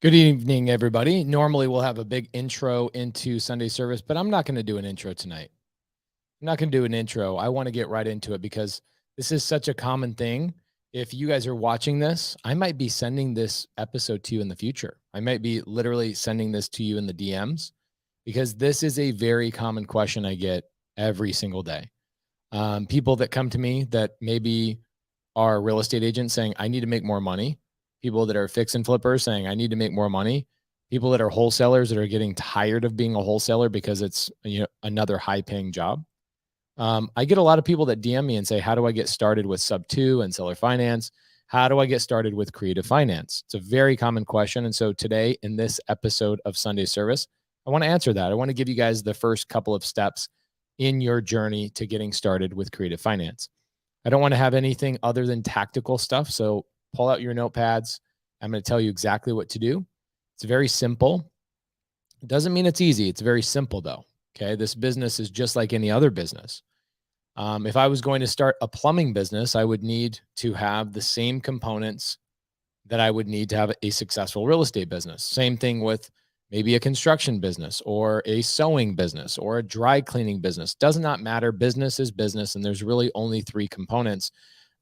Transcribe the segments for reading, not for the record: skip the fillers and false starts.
Good evening, everybody. Normally, we'll have a big intro into Sunday service, but I'm not going to do an intro tonight. I'm not going to do an intro. I want to get right into it because this is such a common thing. If you guys are watching this, I might be sending this episode to you in the future. I might be literally sending this to you in the DMs because this is a very common question I get every single day. People that come to me that maybe are real estate agents saying, I need to make more money. People that are fix and flippers saying, I need to make more money. People that are wholesalers that are getting tired of being a wholesaler because it's another high paying job. I get a lot of people that DM me and say, how do I get started with sub 2 and seller finance? How do I get started with creative finance? It's a very common question. And so today in this episode of Sunday Service, I want to answer that. I want to give you guys the first couple of steps in your journey to getting started with creative finance. I don't want to have anything other than tactical stuff. So pull out your notepads. I'm going to tell you exactly what to do. It's very simple. It doesn't mean it's easy. It's very simple though. Okay. This business is just like any other business. If I was going to start a plumbing business, I would need to have the same components that I would need to have a successful real estate business. Same thing with maybe a construction business or a sewing business or a dry cleaning business. Does not matter. Business is business. And there's really only three components.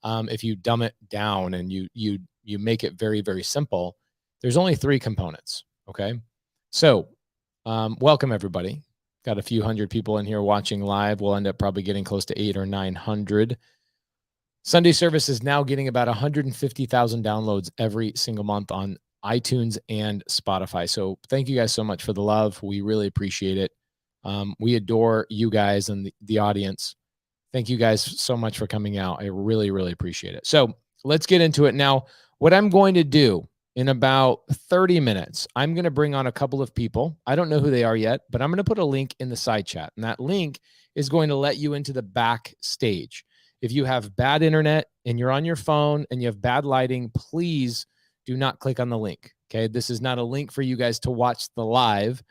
If you dumb it down and you make it very, very simple, there's only three components. Okay. So welcome everybody. Got a few hundred people in here watching live. We'll end up probably getting close to 800 or 900. Sunday service is now getting about 150,000 downloads every single month on iTunes and Spotify. So thank you guys so much for the love. We really appreciate it. We adore you guys and the audience. Thank you guys so much for coming out. I really, really appreciate it. So let's get into it now. What I'm going to do in about 30 minutes, I'm going to bring on a couple of people. I don't know who they are yet, but I'm going to put a link in the side chat. And that link is going to let you into the backstage. If you have bad internet and you're on your phone and you have bad lighting, please do not click on the link. Okay. This is not a link for you guys to watch the live.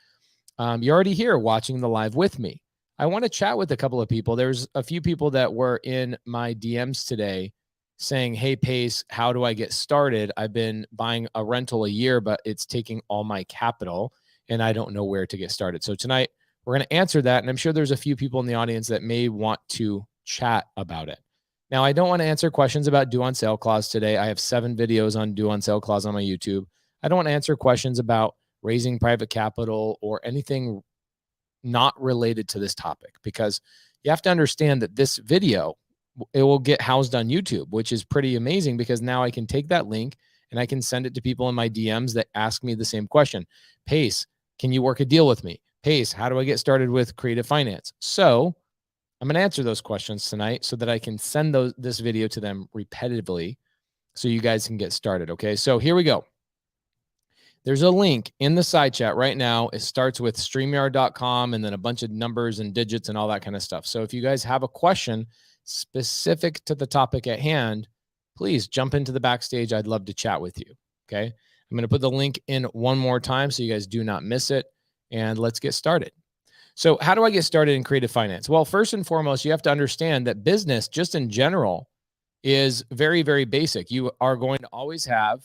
You're already here watching the live with me. I want to chat with a couple of people. There's a few people that were in my DMs today saying, hey, Pace, how do I get started? I've been buying a rental a year, but it's taking all my capital and I don't know where to get started. So tonight we're going to answer that. And I'm sure there's a few people in the audience that may want to chat about it. Now, I don't want to answer questions about due on sale clause today. I have 7 videos on due on sale clause on my YouTube. I don't want to answer questions about raising private capital or anything not related to this topic, because you have to understand that this video, it will get housed on YouTube, which is pretty amazing because now I can take that link and I can send it to people in my DMs that ask me the same question. Pace, can you work a deal with me? Pace, how do I get started with creative finance? So I'm going to answer those questions tonight so that I can send this video to them repetitively so you guys can get started. Okay, so here we go. There's a link in the side chat right now. It starts with StreamYard.com and then a bunch of numbers and digits and all that kind of stuff. So if you guys have a question specific to the topic at hand, please jump into the backstage. I'd love to chat with you. Okay, I'm going to put the link in one more time so you guys do not miss it. And let's get started. So how do I get started in creative finance? Well, first and foremost, you have to understand that business just in general is very, very basic. You are going to always have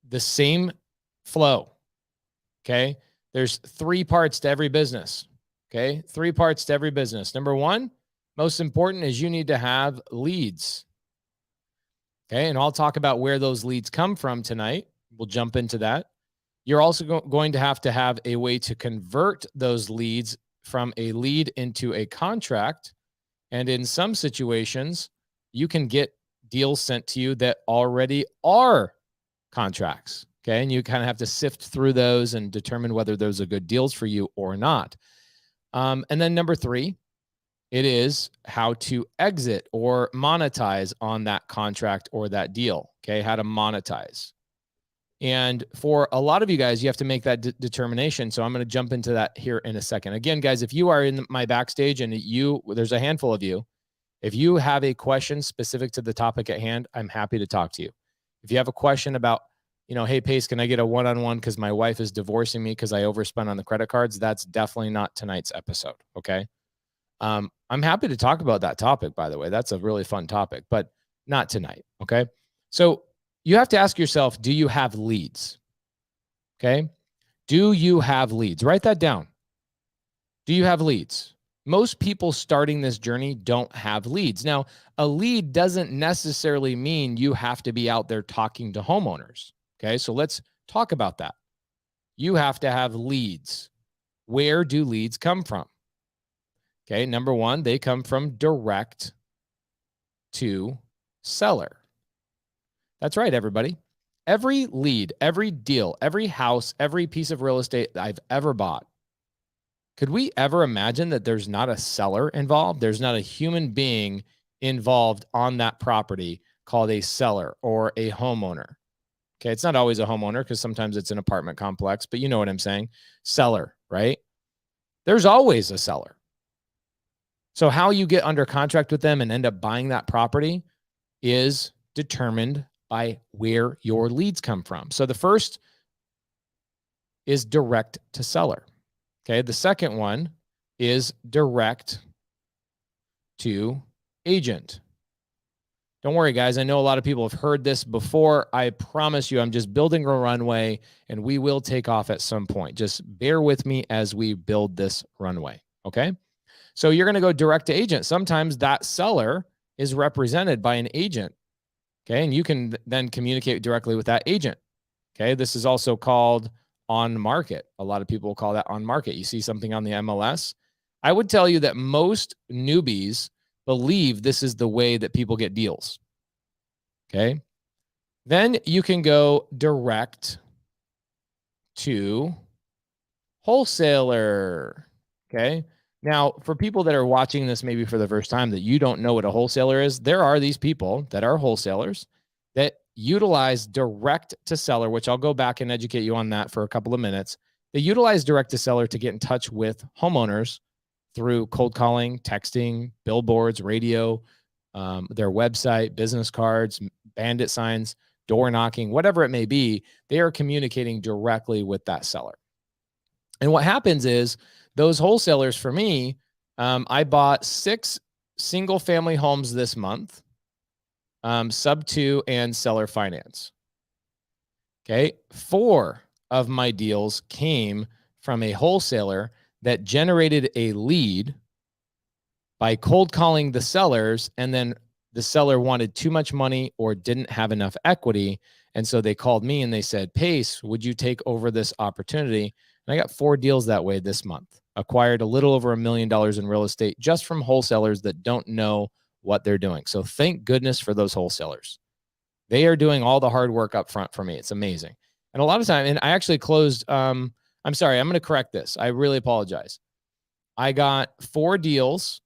the same flow. Okay. There's 3 parts to every business. Okay. 3 parts to every business. Number 1, most important is you need to have leads. Okay. And I'll talk about where those leads come from tonight. We'll jump into that. You're also going to have a way to convert those leads from a lead into a contract. And in some situations, you can get deals sent to you that already are contracts. Okay. And you kind of have to sift through those and determine whether those are good deals for you or not. And then number 3, it is how to exit or monetize on that contract or that deal. Okay. How to monetize. And for a lot of you guys, you have to make that determination. So I'm going to jump into that here in a second. Again, guys, if you are in my backstage and there's a handful of you, if you have a question specific to the topic at hand, I'm happy to talk to you. If you have a question about, hey, Pace, can I get a one-on-one because my wife is divorcing me because I overspent on the credit cards? That's definitely not tonight's episode, okay? I'm happy to talk about that topic, by the way. That's a really fun topic, but not tonight, okay? So you have to ask yourself, do you have leads? Okay. Do you have leads? Write that down. Do you have leads? Most people starting this journey don't have leads. Now, a lead doesn't necessarily mean you have to be out there talking to homeowners. Okay. So let's talk about that. You have to have leads. Where do leads come from? Okay. Number one, they come from direct to seller. That's right, everybody. Every lead, every deal, every house, every piece of real estate I've ever bought, could we ever imagine that there's not a seller involved? There's not a human being involved on that property called a seller or a homeowner. Okay, it's not always a homeowner because sometimes it's an apartment complex, but you know what I'm saying. Seller, right? There's always a seller. So how you get under contract with them and end up buying that property is determined by where your leads come from. So the first is direct to seller. Okay. The second one is direct to agent. Don't worry, guys. I know a lot of people have heard this before. I promise you, I'm just building a runway and we will take off at some point. Just bear with me as we build this runway. Okay. So you're going to go direct to agent. Sometimes that seller is represented by an agent. Okay. And you can then communicate directly with that agent. Okay. This is also called on market. A lot of people call that on market. You see something on the MLS. I would tell you that most newbies believe this is the way that people get deals. Okay. Then you can go direct to wholesaler. Okay. Now, for people that are watching this maybe for the first time that you don't know what a wholesaler is, there are these people that are wholesalers that utilize direct to seller, which I'll go back and educate you on that for a couple of minutes. They utilize direct to seller to get in touch with homeowners through cold calling, texting, billboards, radio, their website, business cards, bandit signs, door knocking, whatever it may be. They are communicating directly with that seller. And what happens is those wholesalers, for me, I bought 6 single family homes this month, sub 2 and seller finance. Okay. 4 of my deals came from a wholesaler that generated a lead by cold calling the sellers, and then the seller wanted too much money or didn't have enough equity. And so they called me and they said, Pace, would you take over this opportunity? And I got 4 deals that way this month. Acquired a little over $1 million in real estate just from wholesalers that don't know what they're doing. So thank goodness for those wholesalers. They are doing all the hard work up front for me. It's amazing. And a lot of time, and I actually closed, I'm sorry, I'm going to correct this. I really apologize. I got 4 deals,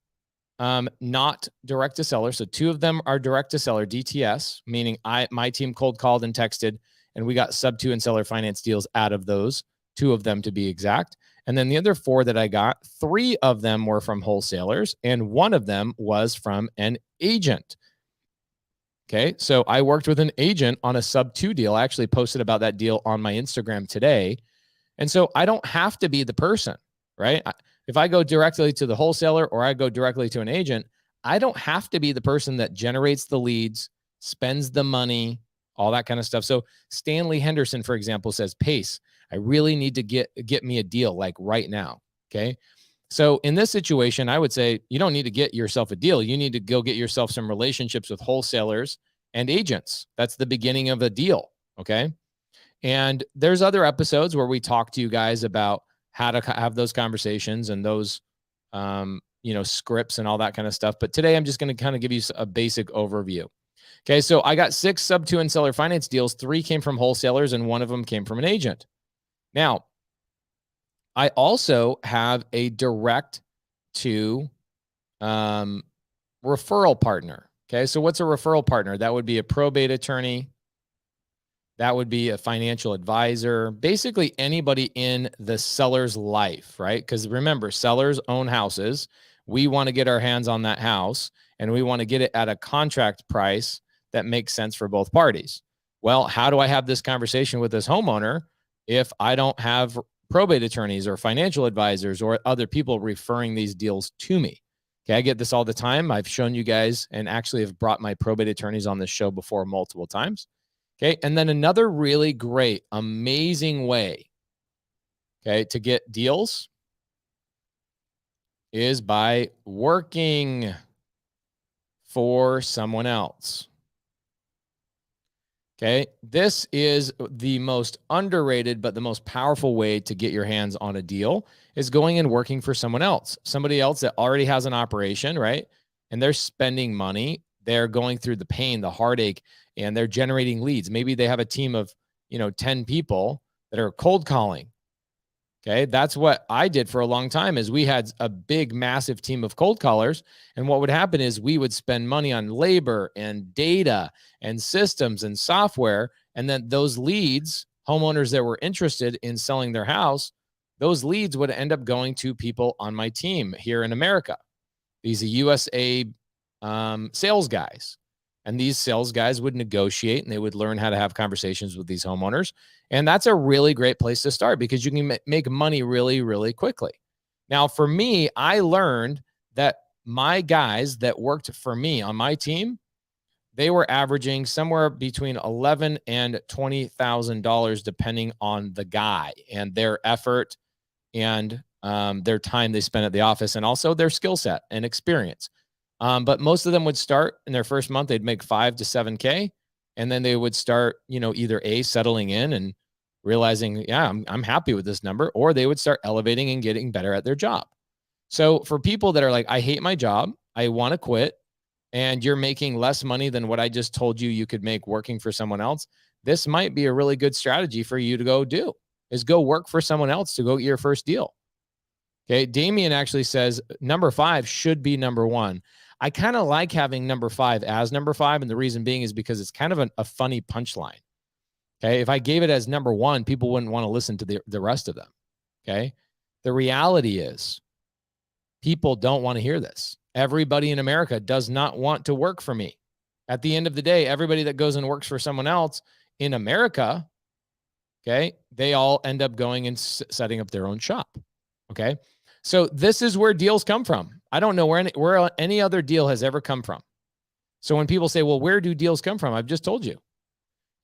not direct to seller. So 2 of them are direct to seller, DTS, meaning my team cold called and texted, and we got sub 2 and seller finance deals out of those, 2 of them to be exact. And then the other 4 that I got, 3 of them were from wholesalers, and 1 of them was from an agent. Okay. So I worked with an agent on a sub 2 deal. I actually posted about that deal on my Instagram today. And so I don't have to be the person, right? If I go directly to the wholesaler or I go directly to an agent, I don't have to be the person that generates the leads, spends the money, all that kind of stuff. So Stanley Henderson, for example, says, Pace, I really need to get me a deal like right now. Okay. So in this situation, I would say you don't need to get yourself a deal. You need to go get yourself some relationships with wholesalers and agents. That's the beginning of a deal. Okay. And there's other episodes where we talk to you guys about how to have those conversations and those, scripts and all that kind of stuff. But today I'm just going to kind of give you a basic overview. Okay. So I got 6 sub 2 and seller finance deals. 3 came from wholesalers and 1 of them came from an agent. Now, I also have a direct to referral partner. Okay. So what's a referral partner? That would be a probate attorney. That would be a financial advisor, basically anybody in the seller's life, right? Because remember, sellers own houses. We want to get our hands on that house and we want to get it at a contract price that makes sense for both parties. Well, how do I have this conversation with this homeowner if I don't have probate attorneys or financial advisors or other people referring these deals to me? Okay, I get this all the time. I've shown you guys and actually have brought my probate attorneys on this show before multiple times. Okay, and then another really great, amazing way okay, to get deals is by working for someone else. Okay. This is the most underrated, but the most powerful way to get your hands on a deal is going and working for someone else, somebody else that already has an operation, right? And they're spending money. They're going through the pain, the heartache, and they're generating leads. Maybe they have a team of, 10 people that are cold calling. Okay. That's what I did for a long time is we had a big, massive team of cold callers. And what would happen is we would spend money on labor and data and systems and software. And then those leads, homeowners that were interested in selling their house, those leads would end up going to people on my team here in America. These are USA sales guys. And these sales guys would negotiate and they would learn how to have conversations with these homeowners. And that's a really great place to start because you can make money really, really quickly. Now, for me, I learned that my guys that worked for me on my team, they were averaging somewhere between $11,000 and $20,000, depending on the guy and their effort and their time they spent at the office and also their skill set and experience. But most of them would start in their first month, they'd make 5 to 7K. And then they would start, either settling in and realizing, yeah, I'm happy with this number, or they would start elevating and getting better at their job. So for people that are like, I hate my job, I want to quit, and you're making less money than what I just told you could make working for someone else, this might be a really good strategy for you to go do, is go work for someone else to go get your first deal. Okay. Damien actually says number 5 should be number 1. I kind of like having number 5 as number 5. And the reason being is because it's kind of a funny punchline. Okay. If I gave it as number 1, people wouldn't want to listen to the rest of them. Okay. The reality is people don't want to hear this. Everybody in America does not want to work for me. At the end of the day, everybody that goes and works for someone else in America, okay, they all end up going and setting up their own shop. Okay. So this is where deals come from. I don't know where any other deal has ever come from. So when people say, well, where do deals come from? I've just told you.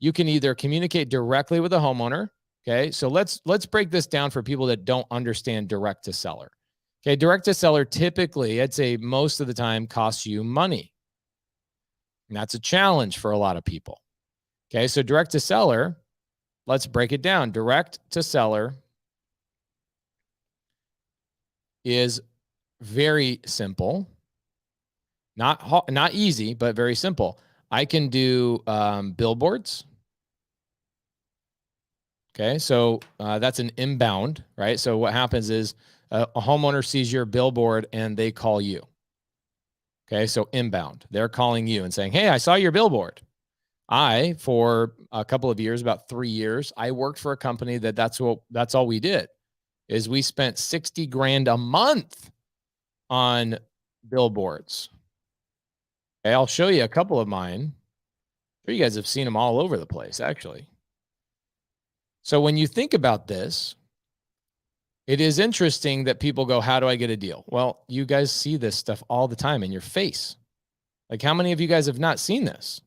You can either communicate directly with a homeowner. Okay. So let's break this down for people that don't understand direct to seller. Okay. Direct to seller typically, I'd say most of the time, costs you money. And that's a challenge for a lot of people. Okay. So direct to seller, let's break it down. Direct to seller is very simple, not easy, but very simple. I can do billboards. Okay, so that's an inbound, right? So what happens is a homeowner sees your billboard and they call you. Okay, so inbound, they're calling you and saying, hey, I saw your billboard. For a couple of years, about 3 years, I worked for a company that's all we did is we spent 60 grand a month on billboards. Okay, I'll show you a couple of mine. I'm sure you guys have seen them all over the place, actually. So when you think about this, it is interesting that people go, how do I get a deal? Well, you guys see this stuff all the time in your face. Like, how many of you guys have not seen this?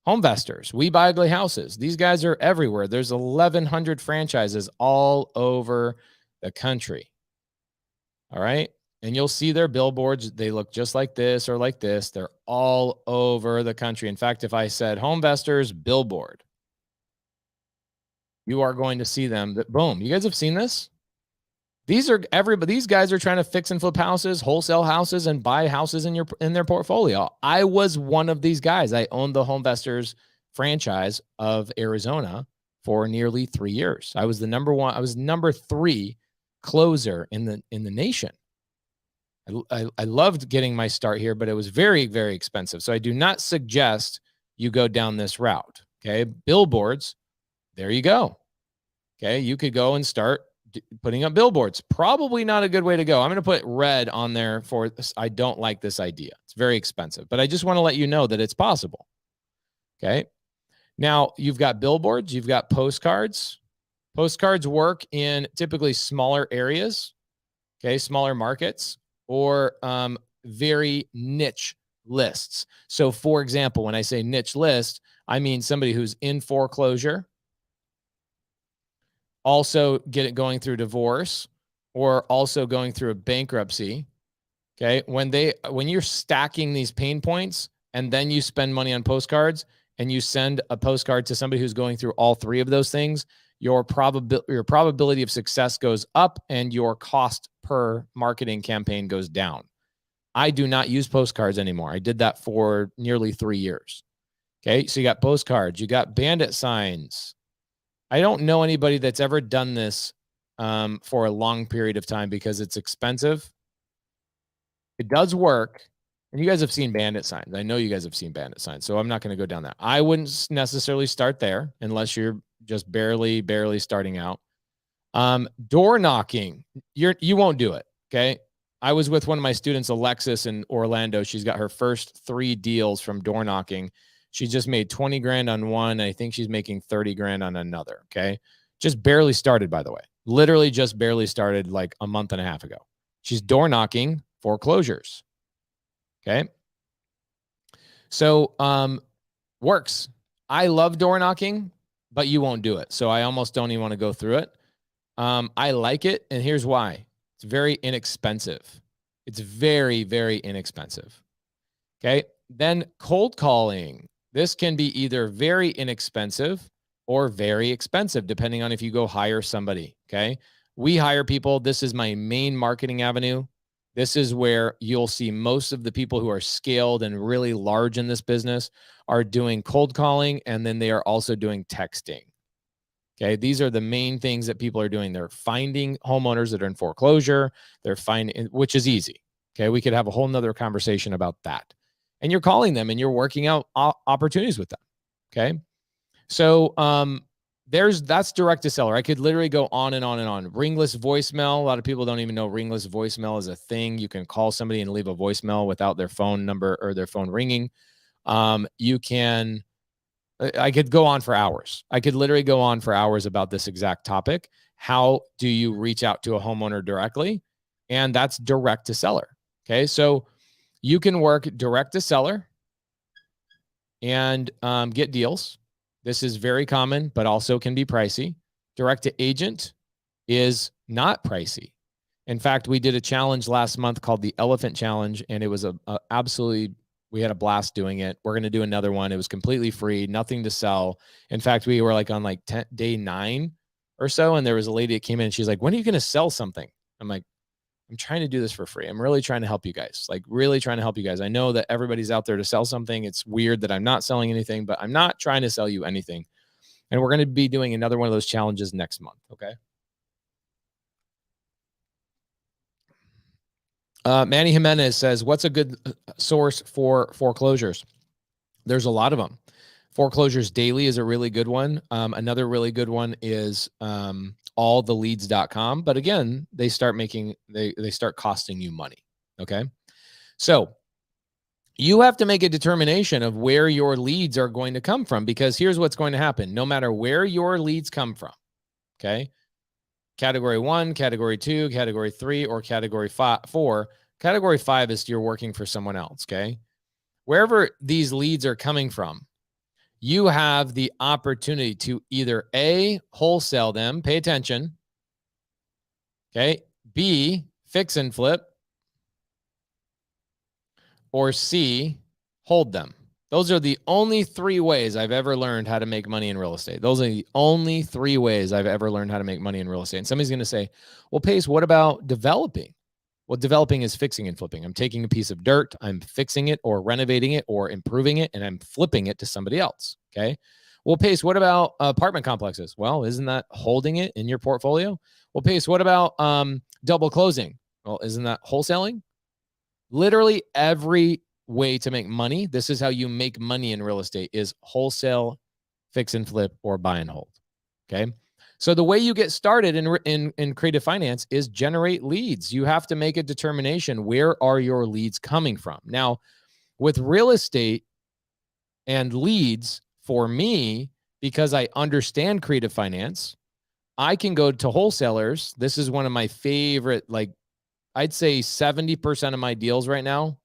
Homevestors, We Buy Ugly Houses. These guys are everywhere. There's 1,100 franchises all over the country. All right. And you'll see their billboards. They look just like this or like this. They're all over the country. In fact, if I said Homevestors billboard, you are going to see them. Boom. You guys have seen this? These guys are trying to fix and flip houses, wholesale houses, and buy houses in their portfolio. I was one of these guys. I owned the Homevestors franchise of Arizona for nearly 3 years. I was number 3 closer in the nation. I loved getting my start here, but it was very, very expensive. So I do not suggest you go down this route. Okay. Billboards. There you go. Okay. You could go and start putting up billboards. Probably not a good way to go. I'm going to put red on there for this. I don't like this idea. It's very expensive, but I just want to let you know that it's possible. Okay. Now you've got billboards, you've got postcards. Postcards work in typically smaller areas. Okay. Smaller markets or very niche lists. So for example, when I say niche list, I mean somebody who's in foreclosure. also going through divorce, or also going through a bankruptcy. Okay. When you're stacking these pain points and then you spend money on postcards and you send a postcard to somebody who's going through all three of those things, your probability of success goes up and your cost per marketing campaign goes down. I do not use postcards anymore. I did that for nearly 3 years. Okay. So you got postcards, you got bandit signs. I don't know anybody that's ever done this for a long period of time because it's expensive. It does work. And you guys have seen bandit signs. I know you guys have seen bandit signs. So I'm not going to go down that. I wouldn't necessarily start there unless you're just barely starting out. Door knocking, you won't do it. Okay. I was with one of my students, Alexis, in Orlando. She's got her first 3 deals from door knocking. She just made 20 grand on one. I think she's making 30 grand on another. Okay. Just barely started, by the way. Literally just barely started like a month and a half ago. She's door knocking foreclosures. Okay. So, works. I love door knocking, but you won't do it. So I almost don't even want to go through it. I like it. And here's why. It's very inexpensive. It's very, very inexpensive. Okay. Then cold calling. This can be either very inexpensive or very expensive, depending on if you go hire somebody. Okay. We hire people. This is my main marketing avenue. This is where you'll see most of the people who are scaled and really large in this business are doing cold calling. And then they are also doing texting. Okay. These are the main things that people are doing. They're finding homeowners that are in foreclosure. They're finding, which is easy. Okay. We could have a whole nother conversation about that. And you're calling them and you're working out opportunities with them. Okay. So, that's direct to seller. I could literally go on and on and on. Ringless voicemail. A lot of people don't even know ringless voicemail is a thing. You can call somebody and leave a voicemail without their phone number or their phone ringing. I could go on for hours. I could literally go on for hours about this exact topic. How do you reach out to a homeowner directly? And that's direct to seller. Okay. So you can work direct to seller and get deals. This is very common, but also can be pricey. Direct to agent is not pricey. In fact, we did a challenge last month called the Elephant Challenge, and it was we had a blast doing it. We're going to do another one. It was completely free, nothing to sell. In fact, we were like on day 9 or so, and there was a lady that came in and she's like, when are you going to sell something? I'm like, I'm trying to do this for free. I'm really trying to help you guys. Like really trying to help you guys. I know that everybody's out there to sell something. It's weird that I'm not selling anything, but I'm not trying to sell you anything. And we're going to be doing another one of those challenges next month. Okay. Manny Jimenez says, what's a good source for foreclosures? There's a lot of them. Foreclosures Daily is a really good one. Another really good one is alltheleads.com. But again, they start costing you money. Okay. So you have to make a determination of where your leads are going to come from, because here's what's going to happen. No matter where your leads come from. Okay. Category 1, category 2, category 3, or category 4. Category 5 is you're working for someone else. Okay. Wherever these leads are coming from, you have the opportunity to either A, wholesale them, pay attention. Okay. B, fix and flip. Or C, hold them. Those are the only 3 ways I've ever learned how to make money in real estate. Those are the only 3 ways I've ever learned how to make money in real estate. And somebody's going to say, well, Pace, what about developing? Well, developing is fixing and flipping. I'm taking a piece of dirt, I'm fixing it or renovating it or improving it, and I'm flipping it to somebody else. Okay. Well, Pace, what about apartment complexes? Well, isn't that holding it in your portfolio? Well, Pace, what about double closing? Well, isn't that wholesaling? Literally every way to make money, this is how you make money in real estate, is wholesale, fix and flip, or buy and hold. Okay. So the way you get started in creative finance is generate leads. You have to make a determination. Where are your leads coming from? Now, with real estate and leads, for me, because I understand creative finance, I can go to wholesalers. This is one of my favorite, I'd say 70% of my deals right now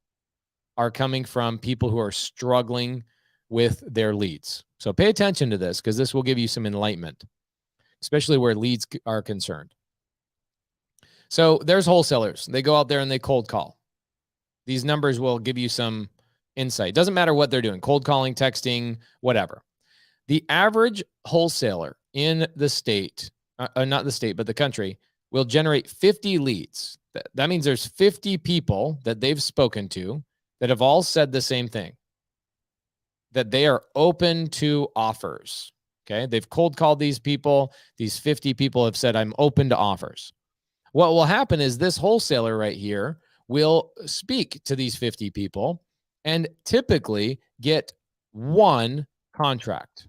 are coming from people who are struggling with their leads. So pay attention to this, because this will give you some enlightenment. especially where leads are concerned. So there's wholesalers. They go out there and they cold call. These numbers will give you some insight. Doesn't matter what they're doing, cold calling, texting, whatever. The average wholesaler in the state, not the state, but the country, will generate 50 leads. That means there's 50 people that they've spoken to that have all said the same thing, that they are open to offers. Okay. They've cold called these people. These 50 people have said, I'm open to offers. What will happen is this wholesaler right here will speak to these 50 people and typically get one contract.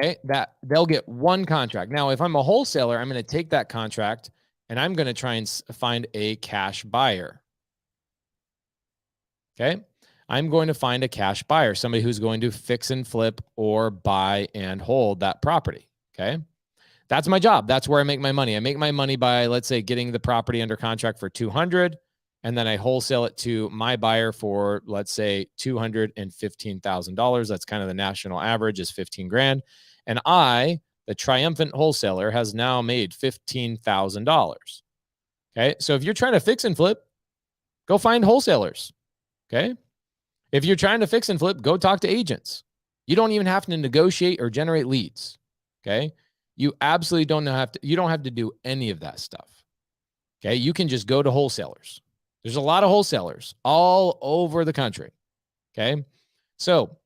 Okay, that they'll get one contract. Now, if I'm a wholesaler, I'm going to take that contract and I'm going to try and find a cash buyer. Okay, I'm going to find a cash buyer, somebody who's going to fix and flip or buy and hold that property. Okay, that's my job. That's where I make my money. I make my money by, let's say, getting the property under contract for $200, and then I wholesale it to my buyer for, let's say, $215,000. That's kind of the national average is 15 grand. And I, the triumphant wholesaler, has now made $15,000. Okay. So if you're trying to fix and flip, go find wholesalers. Okay. If you're trying to fix and flip, go talk to agents. You don't even have to negotiate or generate leads. Okay. You absolutely don't have to, you don't have to do any of that stuff. Okay. You can just go to wholesalers. There's a lot of wholesalers all over the country. Okay. So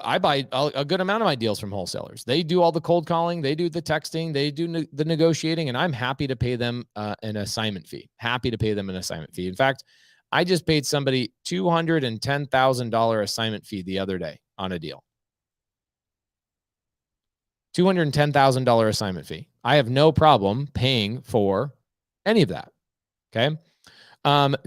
I buy a good amount of my deals from wholesalers. They do all the cold calling. They do the texting. They do the negotiating, and I'm happy to pay them an assignment fee. Happy to pay them an assignment fee. In fact, I just paid somebody $210,000 assignment fee the other day on a deal. $210,000 assignment fee. I have no problem paying for any of that. Okay.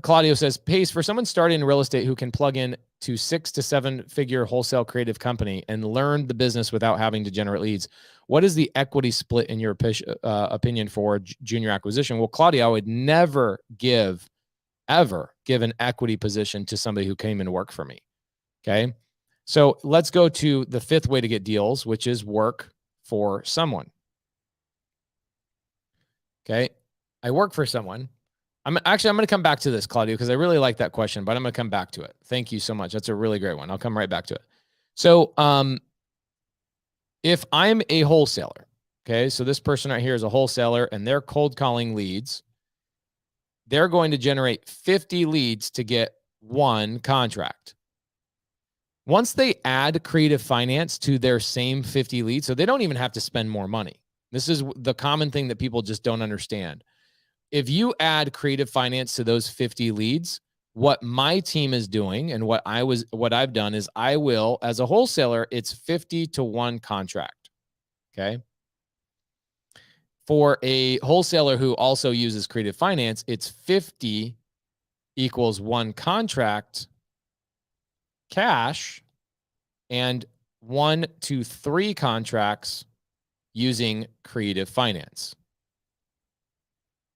Claudio says, Pace, for someone starting in real estate who can plug in to 6 to 7 figure wholesale creative company and learn the business without having to generate leads, what is the equity split in your opinion for junior acquisition? Well, Claudio, I would never ever give an equity position to somebody who came and worked for me. Okay. So let's go to the 5th way to get deals, which is work for someone. Okay. I work for someone. I'm going to come back to this, Claudio, because I really like that question, but I'm going to come back to it. Thank you so much. That's a really great one. I'll come right back to it. So, if I'm a wholesaler, okay, so this person right here is a wholesaler and they're cold calling leads, they're going to generate 50 leads to get one contract. Once they add creative finance to their same 50 leads, so they don't even have to spend more money. This is the common thing that people just don't understand. If you add creative finance to those 50 leads, what my team is doing and what I've done is I will, as a wholesaler, it's 50 to 1 contract. Okay. For a wholesaler who also uses creative finance, it's 50 equals 1 contract cash and 1 to 3 contracts using creative finance.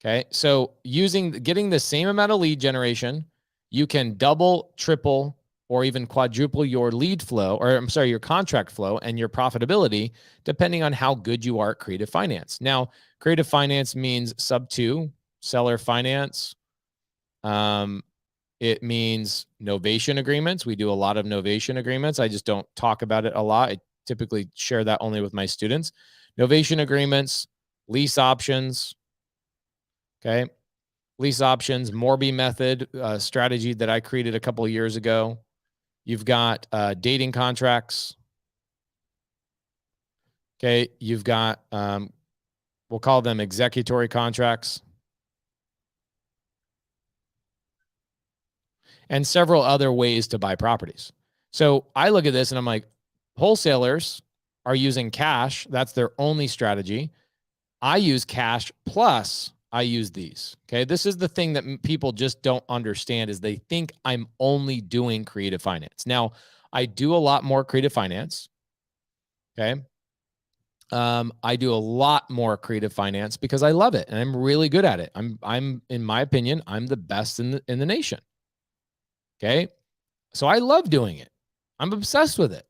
Okay. So getting the same amount of lead generation, you can double, triple, or even quadruple your lead flow, or I'm sorry, your contract flow and your profitability, depending on how good you are at creative finance. Now, creative finance means sub 2, seller finance. It means novation agreements. We do a lot of novation agreements. I just don't talk about it a lot. I typically share that only with my students. Novation agreements, lease options. Okay. Lease options, Morby method, strategy that I created a couple of years ago. You've got dating contracts. Okay. You've got, we'll call them executory contracts. And several other ways to buy properties. So I look at this and I'm like, wholesalers are using cash. That's their only strategy. I use cash plus I use these. Okay. This is the thing that people just don't understand is they think I'm only doing creative finance. Now, I do a lot more creative finance. Okay. I do a lot more creative finance because I love it and I'm really good at it. I'm in my opinion, I'm the best in the nation. Okay. So I love doing it. I'm obsessed with it.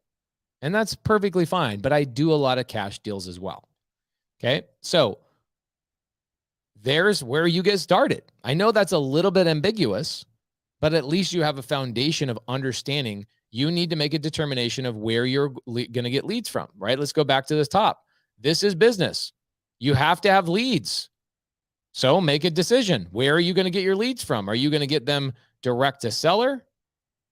And that's perfectly fine. But I do a lot of cash deals as well. Okay. So there's where you get started. I know that's a little bit ambiguous, but at least you have a foundation of understanding. You need to make a determination of where you're going to get leads from, right? Let's go back to the top. This is business. You have to have leads. So make a decision. Where are you going to get your leads from? Are you going to get them direct to seller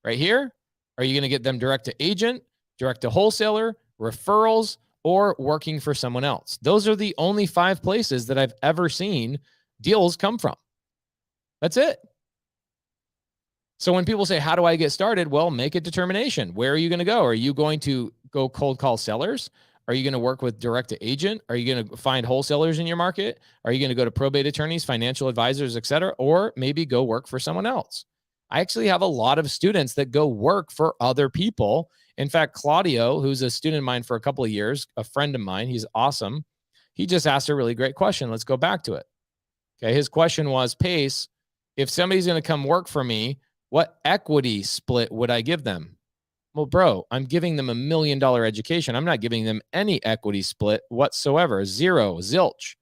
right here? Are you going to get them direct to agent, direct to wholesaler, referrals, or working for someone else? Those are the only 5 places that I've ever seen deals come from. That's it. So when people say, how do I get started? Well, make a determination. Where are you going to go? Are you going to go cold call sellers? Are you going to work with direct to agent? Are you going to find wholesalers in your market? Are you going to go to probate attorneys, financial advisors, et cetera? Or maybe go work for someone else? I actually have a lot of students that go work for other people. In fact, Claudio, who's a student of mine for a couple of years, a friend of mine, he's awesome. He just asked a really great question. Let's go back to it. Okay. His question was, Pace, if somebody's going to come work for me, what equity split would I give them? Well, bro, I'm giving them $1 million education. I'm not giving them any equity split whatsoever. Zero, zilch.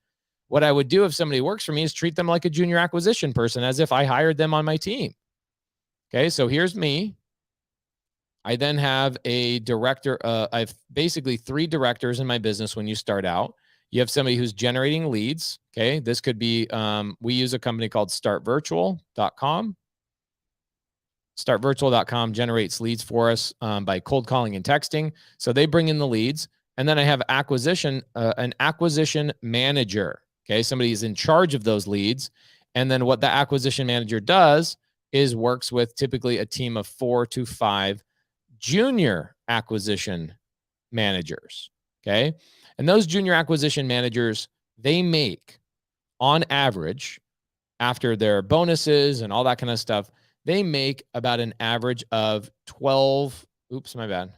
What I would do if somebody works for me is treat them like a junior acquisition person, as if I hired them on my team. Okay, so here's me. I then have a director. I have basically 3 directors in my business when you start out. You have somebody who's generating leads. Okay, this could be, we use a company called startvirtual.com. Startvirtual.com generates leads for us by cold calling and texting. So they bring in the leads. And then I have an acquisition manager. Okay, somebody is in charge of those leads. And then what the acquisition manager does is works with typically a team of 4 to 5 junior acquisition managers. Okay, and those junior acquisition managers, they make, on average, after their bonuses and all that kind of stuff, they make about an average of 12. Oops, my bad.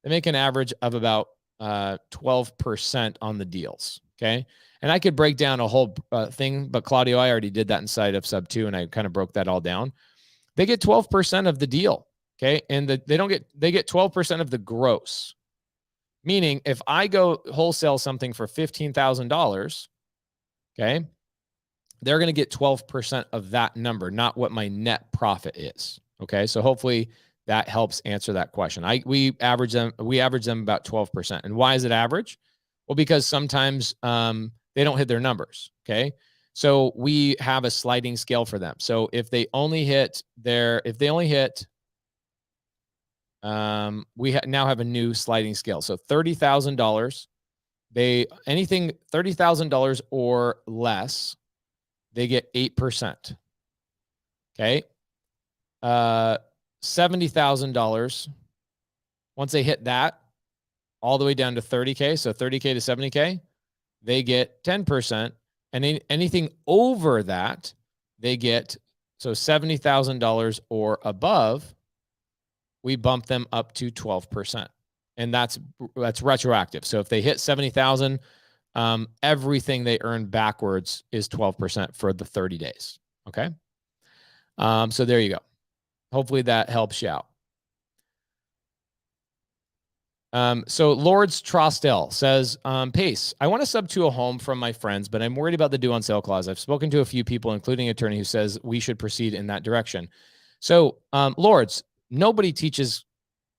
They make an average of about 12% on the deals. Okay. And I could break down a whole thing, but Claudio, I already did that inside of sub 2, and I kind of broke that all down. They get 12% of the deal. Okay. And they get 12% of the gross. Meaning if I go wholesale something for $15,000, okay, they're going to get 12% of that number, not what my net profit is. Okay. So hopefully that helps answer that question. We average them about 12%. And why is it average? Well, because sometimes they don't hit their numbers. Okay. So we have a sliding scale for them. So if they only hit we now have a new sliding scale. So $30,000, anything $30,000 or less, they get 8%. Okay. $70,000. Once they hit that, all the way down to 30K, so 30K to 70K, they get 10%. And anything over that, they get, so $70,000 or above, we bump them up to 12%. And that's retroactive. So if they hit 70,000, everything they earn backwards is 12% for the 30 days. Okay. So there you go. Hopefully that helps you out. So Lords Trostel says, Pace, I want to sub to a home from my friends, but I'm worried about the due on sale clause. I've spoken to a few people, including an attorney, who says we should proceed in that direction. So Lords, nobody teaches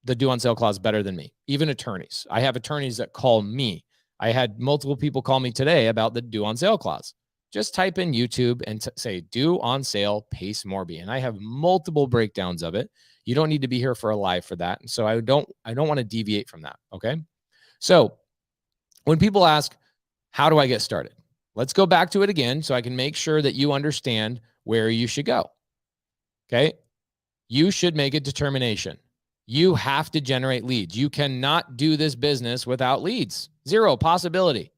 the due on sale clause better than me, even attorneys. I have attorneys that call me. I had multiple people call me today about the due on sale clause. Just type in YouTube and say due on sale Pace Morby, and I have multiple breakdowns of it. You don't need to be here for a live for that. And so I don't want to deviate from that. Okay. So when people ask, how do I get started? Let's go back to it again so I can make sure that you understand where you should go. Okay. You should make a determination. You have to generate leads. You cannot do this business without leads. Zero possibility.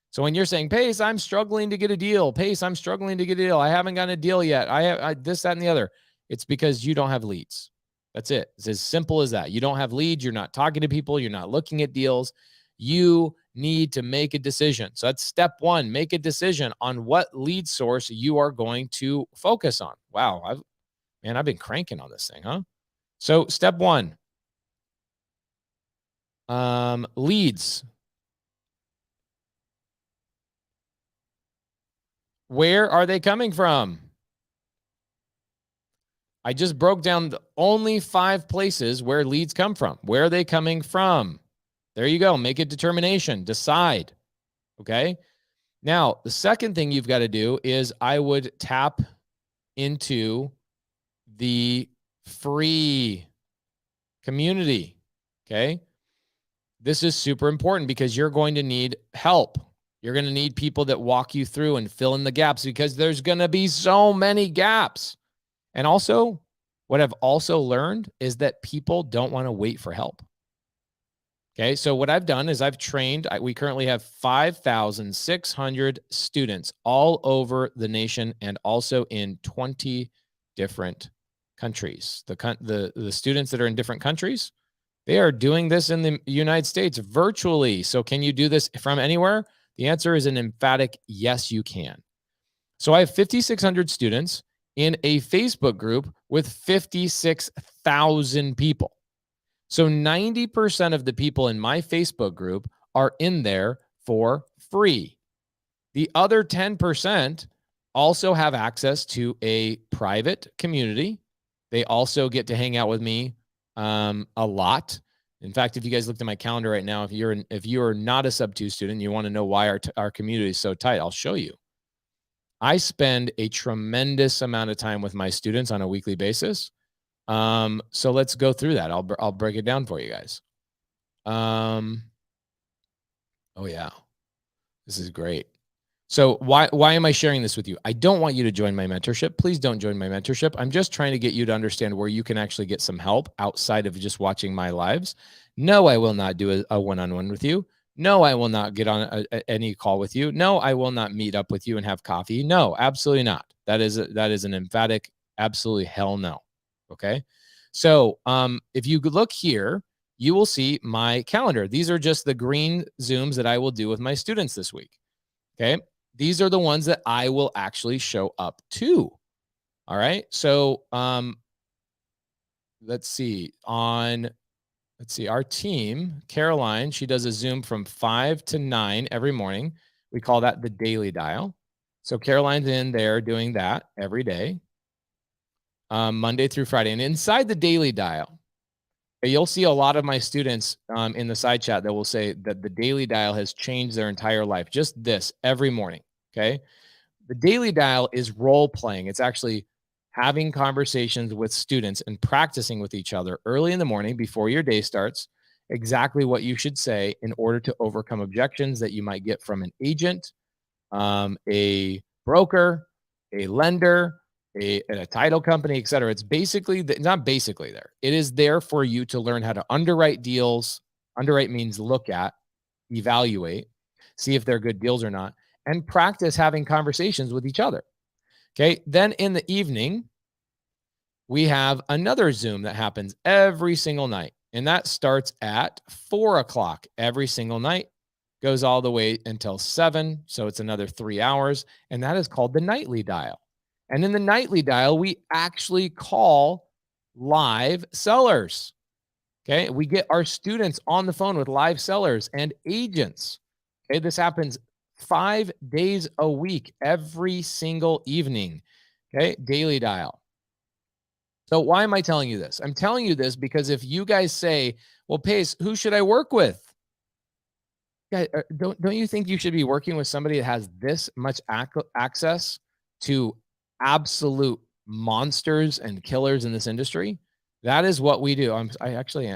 So when you're saying, Pace, I'm struggling to get a deal. Pace, I'm struggling to get a deal. I haven't gotten a deal yet. I have this, that, and the other. It's because you don't have leads. That's it. It's as simple as that. You don't have leads. You're not talking to people. You're not looking at deals. You need to make a decision. So that's step 1. Make a decision on what lead source you are going to focus on. Wow. I've been cranking on this thing, huh? So step 1, Leads. Where are they coming from? I just broke down the only 5 places where leads come from. Where are they coming from? There you go. Make a determination. Decide. Okay. Now, the second thing you've got to do is I would tap into the free community. Okay. This is super important because you're going to need help. You're going to need people that walk you through and fill in the gaps because there's going to be so many gaps. And also, what I've also learned is that people don't want to wait for help. Okay, so what I've done is I've trained, we currently have 5,600 students all over the nation and also in 20 different countries. The students that are in different countries, they are doing this in the United States virtually. So can you do this from anywhere? The answer is an emphatic yes, you can. So I have 5,600 students in a Facebook group with 56,000 people. So 90% of the people in my Facebook group are in there for free. The other 10% also have access to a private community. They also get to hang out with me a lot. In fact, if you guys looked at my calendar right now, if you're not a sub 2 student, you want to know why our community is so tight, I'll show you. I spend a tremendous amount of time with my students on a weekly basis. So let's go through that. I'll break it down for you guys. Oh yeah, this is great. So why am I sharing this with you? I don't want you to join my mentorship. Please don't join my mentorship. I'm just trying to get you to understand where you can actually get some help outside of just watching my lives. No, I will not do a one-on-one with you. No, I will not get on any call with you. No, I will not meet up with you and have coffee. No, absolutely not. That is an emphatic, absolutely hell no. Okay. So if you look here, you will see my calendar. These are just the green Zooms that I will do with my students this week. Okay. These are the ones that I will actually show up to. All right. So let's see. Our team, Caroline, she does a Zoom from 5 to 9 every morning. We call that the daily dial. So Caroline's in there doing that every day, Monday through Friday. And inside the daily dial, you'll see a lot of my students in the side chat that will say that the daily dial has changed their entire life. Just this every morning. Okay. The daily dial is role playing. It's actually having conversations with students and practicing with each other early in the morning before your day starts, exactly what you should say in order to overcome objections that you might get from an agent, a broker, a lender, a title company, et cetera. It's basically, not basically there. It is there for you to learn how to underwrite deals. Underwrite means look at, evaluate, see if they're good deals or not, and practice having conversations with each other. Okay. Then in the evening, we have another Zoom that happens every single night. And that starts at 4 o'clock every single night, goes all the way until 7. So it's another 3 hours. And that is called the nightly dial. And in the nightly dial, we actually call live sellers. Okay. We get our students on the phone with live sellers and agents. Okay. This happens 5 days a week, every single evening. Okay. Daily dial. So why am I telling you this? I'm telling you this because if you guys say, well, Pace, who should I work with? Guys, don't you think you should be working with somebody that has this much access to absolute monsters and killers in this industry? That is what we do. I actually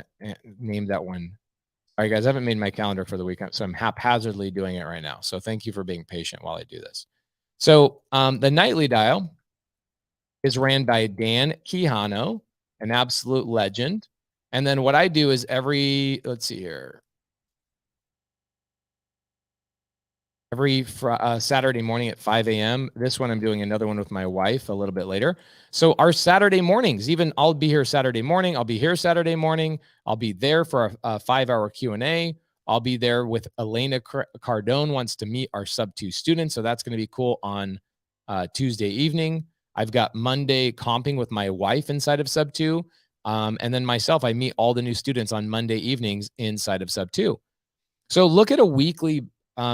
named that one. All right, guys, I haven't made my calendar for the weekend, so I'm haphazardly doing it right now. So thank you for being patient while I do this. So the nightly dial is ran by Dan Quijano, an absolute legend. And then what I do is let's see here. Every Saturday morning at 5 a.m. This one, I'm doing another one with my wife a little bit later. So our Saturday mornings, even I'll be here Saturday morning. I'll be here Saturday morning. I'll be there for a 5-hour Q&A. I'll be there with Elena Cardone wants to meet our sub 2 students. So that's going to be cool on Tuesday evening. I've got Monday comping with my wife inside of sub 2. And then myself, I meet all the new students on Monday evenings inside of Sub 2. So look at a weekly,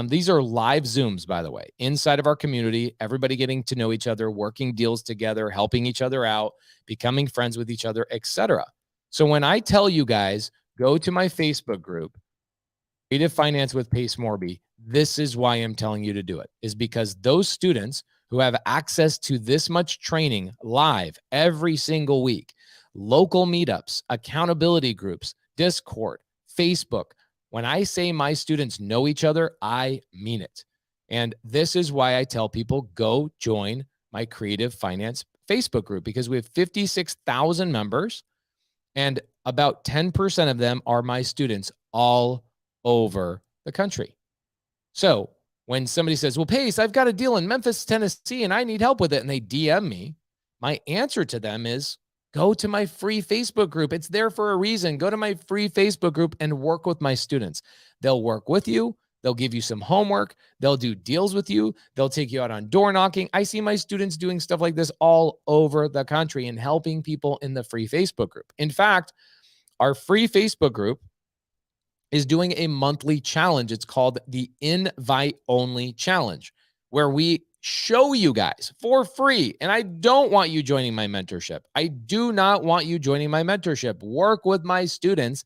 these are live Zooms, by the way, inside of our community, everybody getting to know each other, working deals together, helping each other out, becoming friends with each other, etc. So when I tell you guys, go to my Facebook group, Creative Finance with Pace Morby, this is why I'm telling you to do it, is because those students who have access to this much training live every single week, local meetups, accountability groups, Discord, Facebook, when I say my students know each other, I mean it. And this is why I tell people, go join my Creative Finance Facebook group, because we have 56,000 members and about 10% of them are my students all over the country. So when somebody says, well, Pace, I've got a deal in Memphis, Tennessee, and I need help with it, and they DM me, my answer to them is go to my free Facebook group. It's there for a reason. Go to my free Facebook group and work with my students. They'll work with you. They'll give you some homework. They'll do deals with you. They'll take you out on door knocking. I see my students doing stuff like this all over the country and helping people in the free Facebook group. In fact, our free Facebook group is doing a monthly challenge. It's called the Invite Only Challenge, where we show you guys for free. And I don't want you joining my mentorship. I do not want you joining my mentorship. Work with my students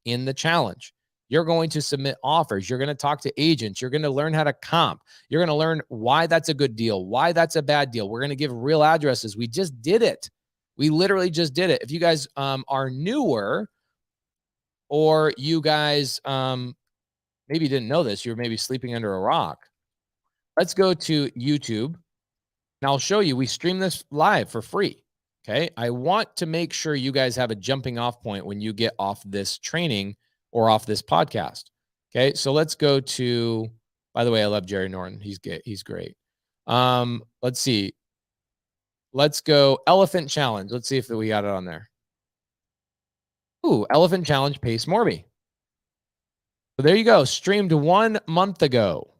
in the challenge. You're going to submit offers. You're going to talk to agents. You're going to learn how to comp. You're going to learn why that's a good deal, why that's a bad deal. We're going to give real addresses. We just did it. We literally just did it. If you guys are newer, or you guys maybe didn't know this, you're maybe sleeping under a rock, let's go to YouTube, and I'll show you. We stream this live for free, okay? I want to make sure you guys have a jumping off point when you get off this training or off this podcast, okay? So let's go to, by the way, I love Jerry Norton. He's great. Let's see. Let's go Elephant Challenge. Let's see if we got it on there. Ooh, Elephant Challenge Pace Morby. So there you go. Streamed 1 month ago.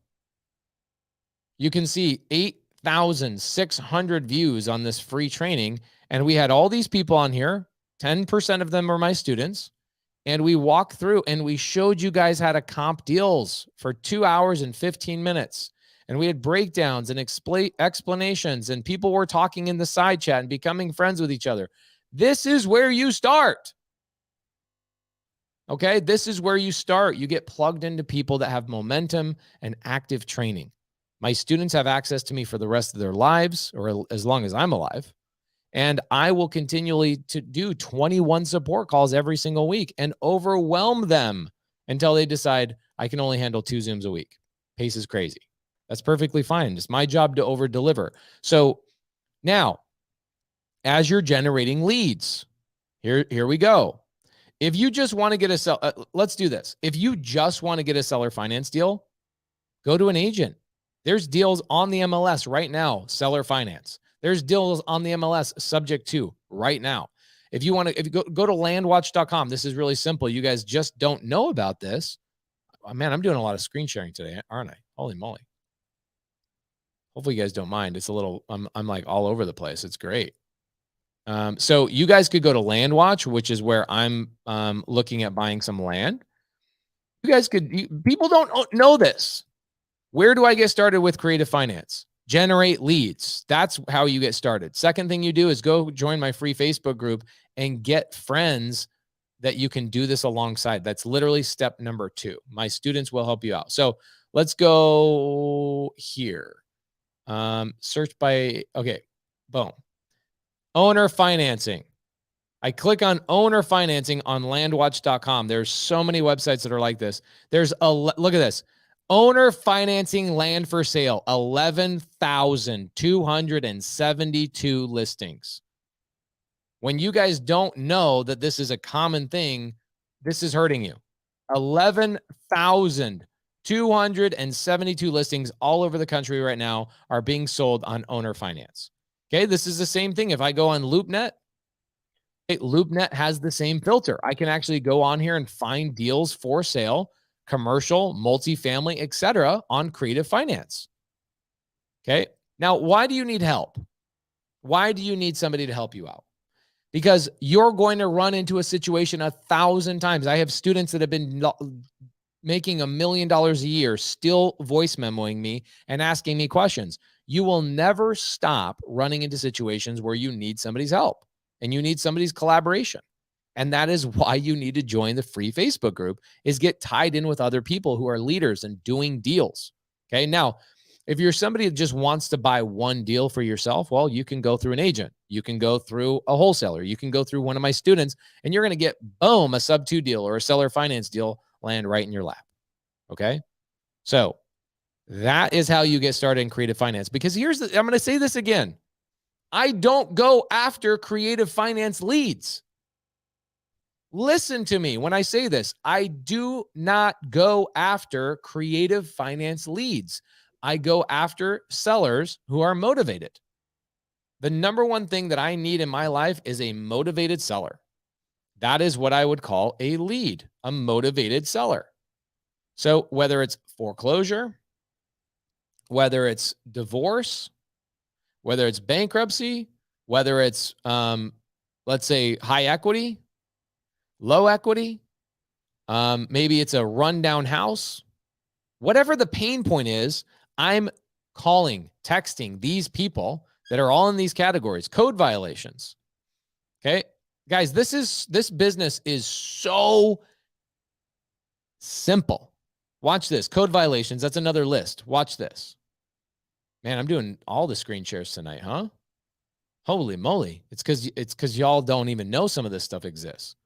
You can see 8,600 views on this free training. And we had all these people on here. 10% of them are my students. And we walked through and we showed you guys how to comp deals for 2 hours and 15 minutes. And we had breakdowns and explanations, and people were talking in the side chat and becoming friends with each other. This is where you start. Okay, this is where you start. You get plugged into people that have momentum and active training. My students have access to me for the rest of their lives, or as long as I'm alive. And I will continually to do 21 support calls every single week and overwhelm them until they decide I can only handle 2 Zooms a week. Pace is crazy. That's perfectly fine. It's my job to over deliver. So now, as you're generating leads, here we go. If you just want to get a let's do this. If you just want to get a seller finance deal, go to an agent. There's deals on the MLS right now, seller finance. There's deals on the MLS subject to right now. If you want to, if you go to landwatch.com, this is really simple. You guys just don't know about this. Oh, man, I'm doing a lot of screen sharing today, aren't I? Holy moly. Hopefully you guys don't mind. It's a little, I'm like all over the place. It's great. So you guys could go to Landwatch, which is where I'm looking at buying some land. You guys could, people don't know this. Where do I get started with creative finance? Generate leads. That's how you get started. Second thing you do is go join my free Facebook group and get friends that you can do this alongside. That's literally step number 2. My students will help you out. So let's go here. Search by, okay, boom. Owner financing. I click on owner financing on landwatch.com. There's so many websites that are like this. There's look at this. Owner financing land for sale, 11,272 listings. When you guys don't know that this is a common thing, this is hurting you. 11,272 listings all over the country right now are being sold on owner finance. Okay, this is the same thing. If I go on LoopNet, LoopNet has the same filter. I can actually go on here and find deals for sale, commercial, multifamily, etc., on creative finance. Okay. Now, why do you need help? Why do you need somebody to help you out? because you're going to run into a situation 1,000 times. I have students that have been making $1 million a year, still voice memoing me and asking me questions. You will never stop running into situations where you need somebody's help and you need somebody's collaboration. And that is why you need to join the free Facebook group, is get tied in with other people who are leaders and doing deals. Okay. Now, if you're somebody that just wants to buy one deal for yourself, well, you can go through an agent. You can go through a wholesaler. You can go through one of my students, and you're going to get, boom, a sub 2 deal or a seller finance deal land right in your lap. Okay. So that is how you get started in creative finance. Because I'm going to say this again. I don't go after creative finance leads. Listen to me when I say this. I do not go after creative finance leads. I go after sellers who are motivated. The number one thing that I need in my life is a motivated seller. That is what I would call a lead, a motivated seller. So whether it's foreclosure, whether it's divorce, whether it's bankruptcy, whether it's, let's say, high equity, low equity, maybe it's a rundown house, whatever the pain point is, I'm calling, texting these people that are all in these categories. Code violations. Okay, guys, this business is so simple. Watch this. Code violations. That's another list. Watch this. Man, I'm doing all the screen shares tonight, huh? Holy moly. It's because y'all don't even know some of this stuff exists.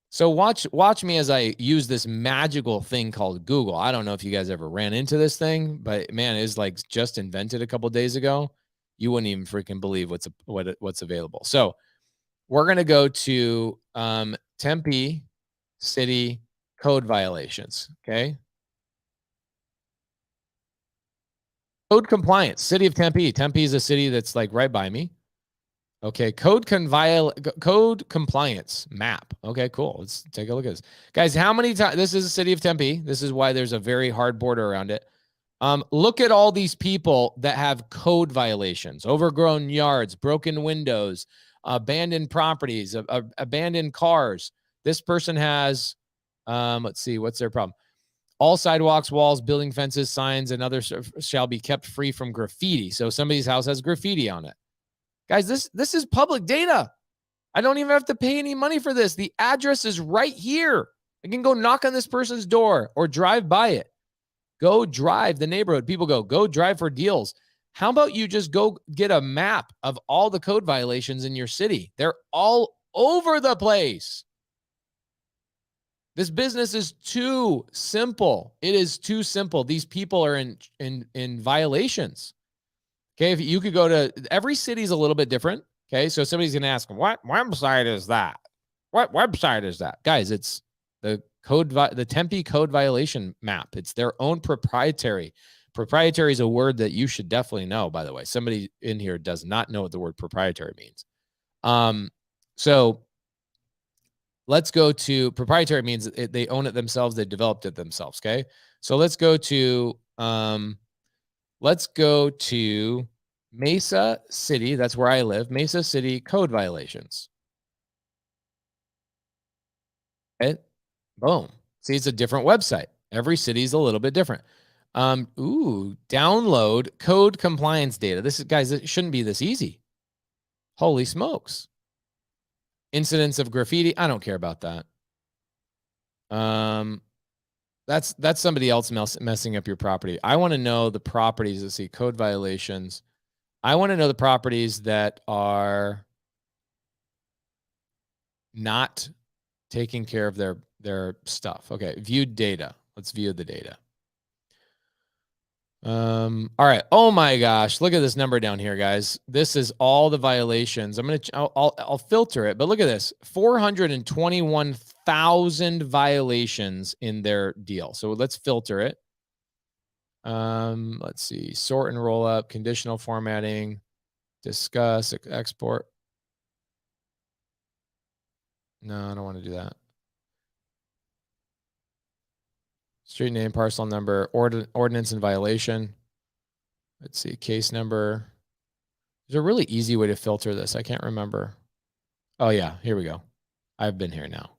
So watch me as I use this magical thing called Google. I don't know if you guys ever ran into this thing, but man, it's like just invented a couple days ago. You wouldn't even freaking believe what's available. So we're going to go to Tempe City code violations. Okay. Code compliance, City of Tempe. Tempe is a city that's like right by me. Okay, code compliance map. Okay, cool. Let's take a look at this. Guys, how many times, this is the city of Tempe. This is why there's a very hard border around it. Look at all these people that have code violations, overgrown yards, broken windows, abandoned properties, abandoned cars. This person has, let's see, what's their problem? All sidewalks, walls, building fences, signs, and others shall be kept free from graffiti. So somebody's house has graffiti on it. Guys, this is public data. I don't even have to pay any money for this. The address is right here. I can go knock on this person's door or drive by it. Go drive the neighborhood. People go drive for deals. How about you just go get a map of all the code violations in your city? They're all over the place. This business is too simple. It is too simple. These people are in violations. Okay, if you could go to, every city is a little bit different. Okay, so somebody's going to ask them, what website is that? What website is that? Guys, it's the Tempe code violation map. It's their own proprietary. Proprietary is a word that you should definitely know, by the way. Somebody in here does not know what the word proprietary means. So let's go to, proprietary means they own it themselves. They developed it themselves. Okay, so let's go to, Mesa City. That's where I live. Mesa City code violations. Okay. Boom. See, it's a different website. Every city is a little bit different. Download code compliance data. This is, guys, it shouldn't be this easy. Holy smokes. Incidents of graffiti. I don't care about that. That's somebody else messing up your property. I want to know the properties. Let's see, code violations. I want to know the properties that are not taking care of their stuff. Okay, view data. Let's view the data. All right. Oh my gosh, look at this number down here, guys. This is all the violations. I'll filter it, but look at this: 421,000 violations in their deal. So let's filter it. Let's see, sort and roll up, conditional formatting, discuss, export. No, I don't want to do that. Street name, parcel number, ordinance and violation. Let's see, case number. There's a really easy way to filter this. I can't remember. Oh yeah, here we go. I've been here now.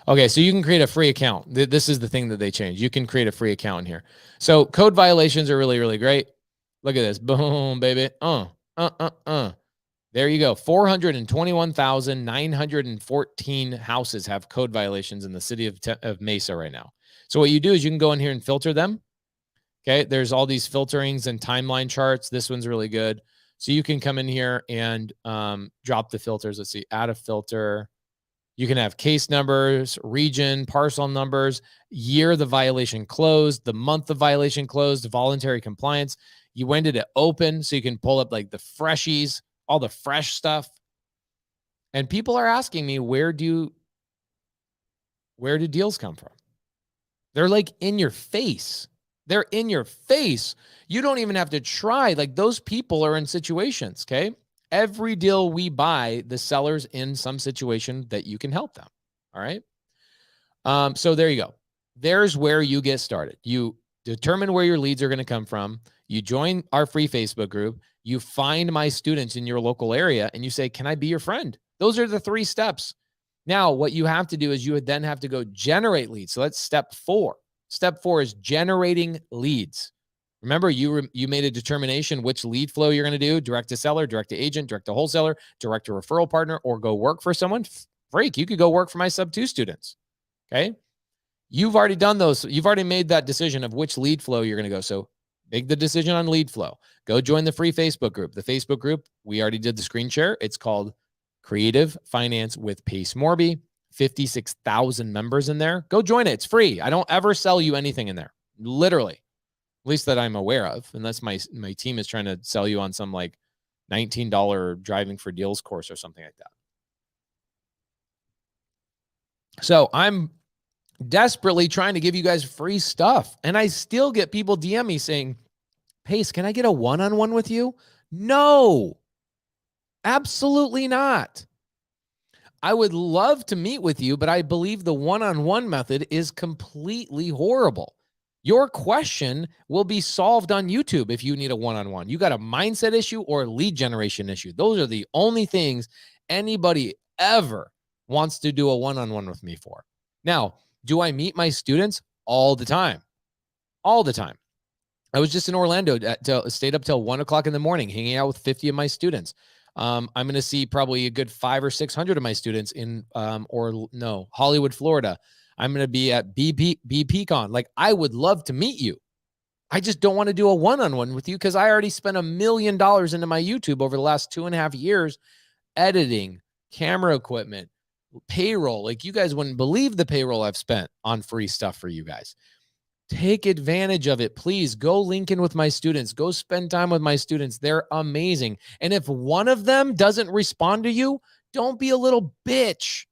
Okay, so you can create a free account. This is the thing that they changed. You can create a free account in here. So code violations are really, really great. Look at this. Boom, baby. There you go. 421,914 houses have code violations in the city of Mesa right now. So what you do is you can go in here and filter them. Okay, there's all these filterings and timeline charts. This one's really good. So you can come in here and drop the filters. Let's see, add a filter. You can have case numbers, region, parcel numbers, year the violation closed, the month the violation closed, voluntary compliance. When did it open? So you can pull up like the freshies, all the fresh stuff. And people are asking me, where do deals come from? They're like in your face. They're in your face. You don't even have to try. Like those people are in situations, okay? Every deal we buy, the seller's in some situation that you can help them. All right. So there you go. There's where you get started. You determine where your leads are going to come from. You join our free Facebook group. You find my students in your local area and you say, can I be your friend? Those are the 3 steps. Now, what you have to do is you would then have to go generate leads. So that's step 4. Step 4 is generating leads. Remember, you made a determination which lead flow you're going to do: direct to seller, direct to agent, direct to wholesaler, direct to referral partner, or go work for someone. Freak, you could go work for my sub 2 students. Okay. You've already done those. You've already made that decision of which lead flow you're going to go. So make the decision on lead flow. Go join the free Facebook group. The Facebook group, we already did the screen share. It's called Creative Finance with Pace Morby. 56,000 members in there. Go join it. It's free. I don't ever sell you anything in there. Literally. At least that I'm aware of, unless my team is trying to sell you on some like $19 driving for deals course or something like that. So I'm desperately trying to give you guys free stuff. And I still get people DM me saying, Pace, can I get a one-on-one with you? No, absolutely not. I would love to meet with you, but I believe the one-on-one method is completely horrible. Your question will be solved on YouTube if you need a one-on-one. You got a mindset issue or a lead generation issue. Those are the only things anybody ever wants to do a one-on-one with me for. Now, do I meet my students all the time? All the time. I was just in Orlando, stayed up till 1 o'clock in the morning, hanging out with 50 of my students. I'm going to see probably a good 500 or 600 of my students in Hollywood, Florida. I'm going to be at BPCon. Like, I would love to meet you. I just don't want to do a one-on-one with you because I already spent $1 million into my YouTube over the last 2.5 years, editing, camera equipment, payroll. Like, you guys wouldn't believe the payroll I've spent on free stuff for you guys. Take advantage of it. Please go link in with my students. Go spend time with my students. They're amazing. And if one of them doesn't respond to you, don't be a little bitch.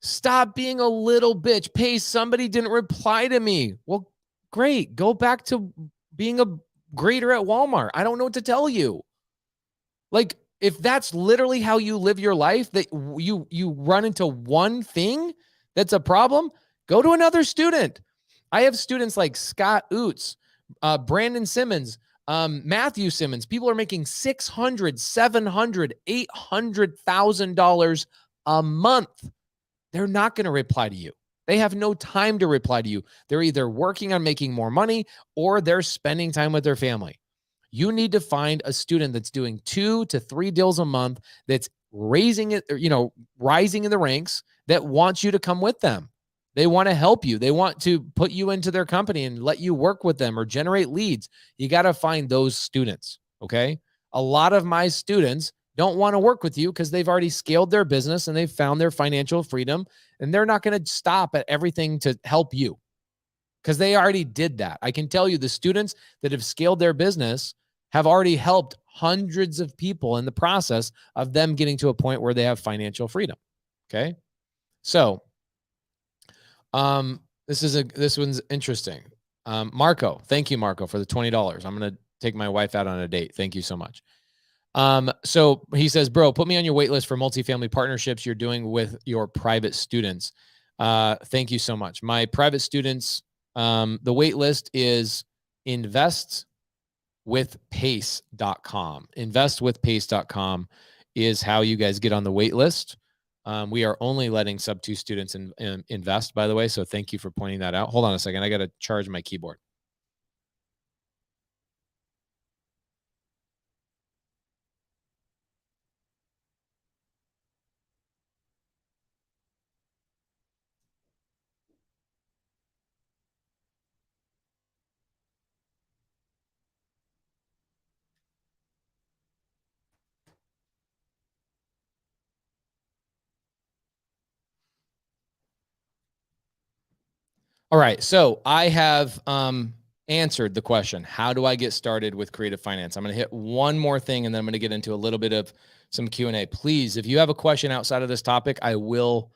Stop being a little bitch. Pace, somebody didn't reply to me. Well, great. Go back to being a grader at Walmart. I don't know what to tell you. Like, if that's literally how you live your life, that you run into one thing that's a problem, go to another student. I have students like Scott Oots, Brandon Simmons, Matthew Simmons. People are making $600,000, $700,000, $800,000 a month. They're not going to reply to you. They have no time to reply to you. They're either working on making more money or they're spending time with their family. You need to find a student that's doing 2 to 3 deals a month, that's rising in the ranks, that wants you to come with them. They want to help you. They want to put you into their company and let you work with them or generate leads. You got to find those students. Okay. A lot of my students don't want to work with you because they've already scaled their business and they've found their financial freedom, and they're not going to stop at everything to help you because they already did that. I can tell you the students that have scaled their business have already helped hundreds of people in the process of them getting to a point where they have financial freedom. Okay. So, this one's interesting. Marco, thank you, Marco, for the $20. I'm going to take my wife out on a date. Thank you so much. So he says, bro, put me on your wait list for multifamily partnerships you're doing with your private students. Thank you so much. My private students, the wait list is invest investwithpace.com. Investwithpace.com is how you guys get on the wait list. We are only letting sub 2 students invest, by the way. So thank you for pointing that out. Hold on a second. I got to charge my keyboard. All right. So I have answered the question, how do I get started with creative finance? I'm going to hit one more thing, and then I'm going to get into a little bit of some Q&A. Please, if you have a question outside of this topic, I will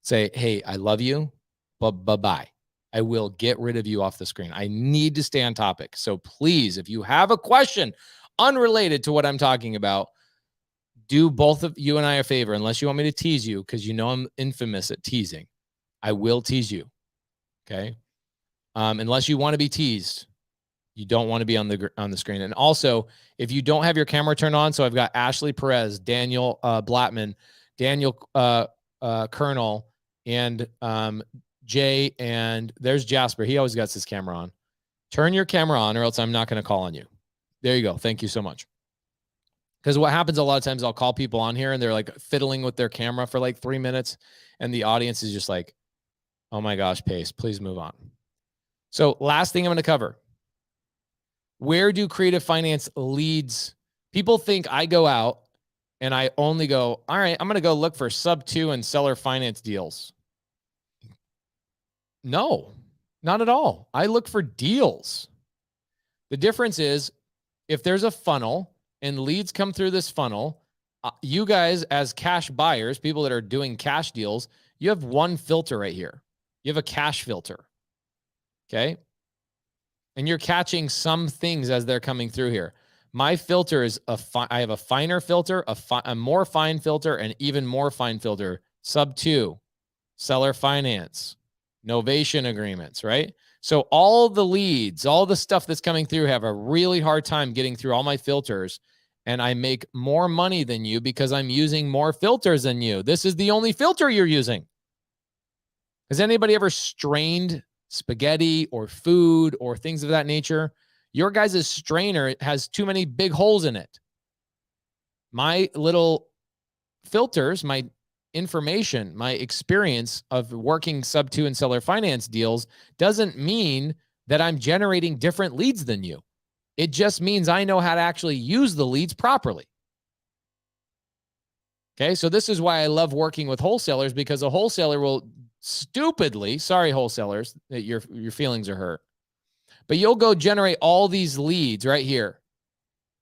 say, hey, I love you, but bye-bye. I will get rid of you off the screen. I need to stay on topic. So please, if you have a question unrelated to what I'm talking about, do both of you and I a favor, unless you want me to tease you, because you know I'm infamous at teasing. I will tease you. Okay. Unless you want to be teased, you don't want to be on the screen. And also, if you don't have your camera turned on, so I've got Ashley Perez, Daniel Blattman, Daniel Colonel, and Jay, and there's Jasper. He always got his camera on. Turn your camera on, or else I'm not going to call on you. There you go. Thank you so much. Because what happens a lot of times, I'll call people on here, and they're like fiddling with their camera for like 3 minutes, and the audience is just like, oh my gosh, Pace, please move on. So last thing I'm going to cover. Where do creative finance leads? People think I go out and I only go, all right, I'm going to go look for sub 2 and seller finance deals. No, not at all. I look for deals. The difference is if there's a funnel and leads come through this funnel, you guys as cash buyers, people that are doing cash deals, you have one filter right here. You have a cash filter. Okay. And you're catching some things as they're coming through here. My filter is I have a finer filter, a more fine filter, and even more fine filter. Sub 2, seller finance, novation agreements, right? So all the leads, all the stuff that's coming through have a really hard time getting through all my filters. And I make more money than you because I'm using more filters than you. This is the only filter you're using. Has anybody ever strained spaghetti or food or things of that nature? Your guys' strainer has too many big holes in it. My little filters, my information, my experience of working sub 2 and seller finance deals doesn't mean that I'm generating different leads than you. It just means I know how to actually use the leads properly. Okay, so this is why I love working with wholesalers, because a wholesaler will stupidly, sorry, wholesalers, that your feelings are hurt, but you'll go generate all these leads right here.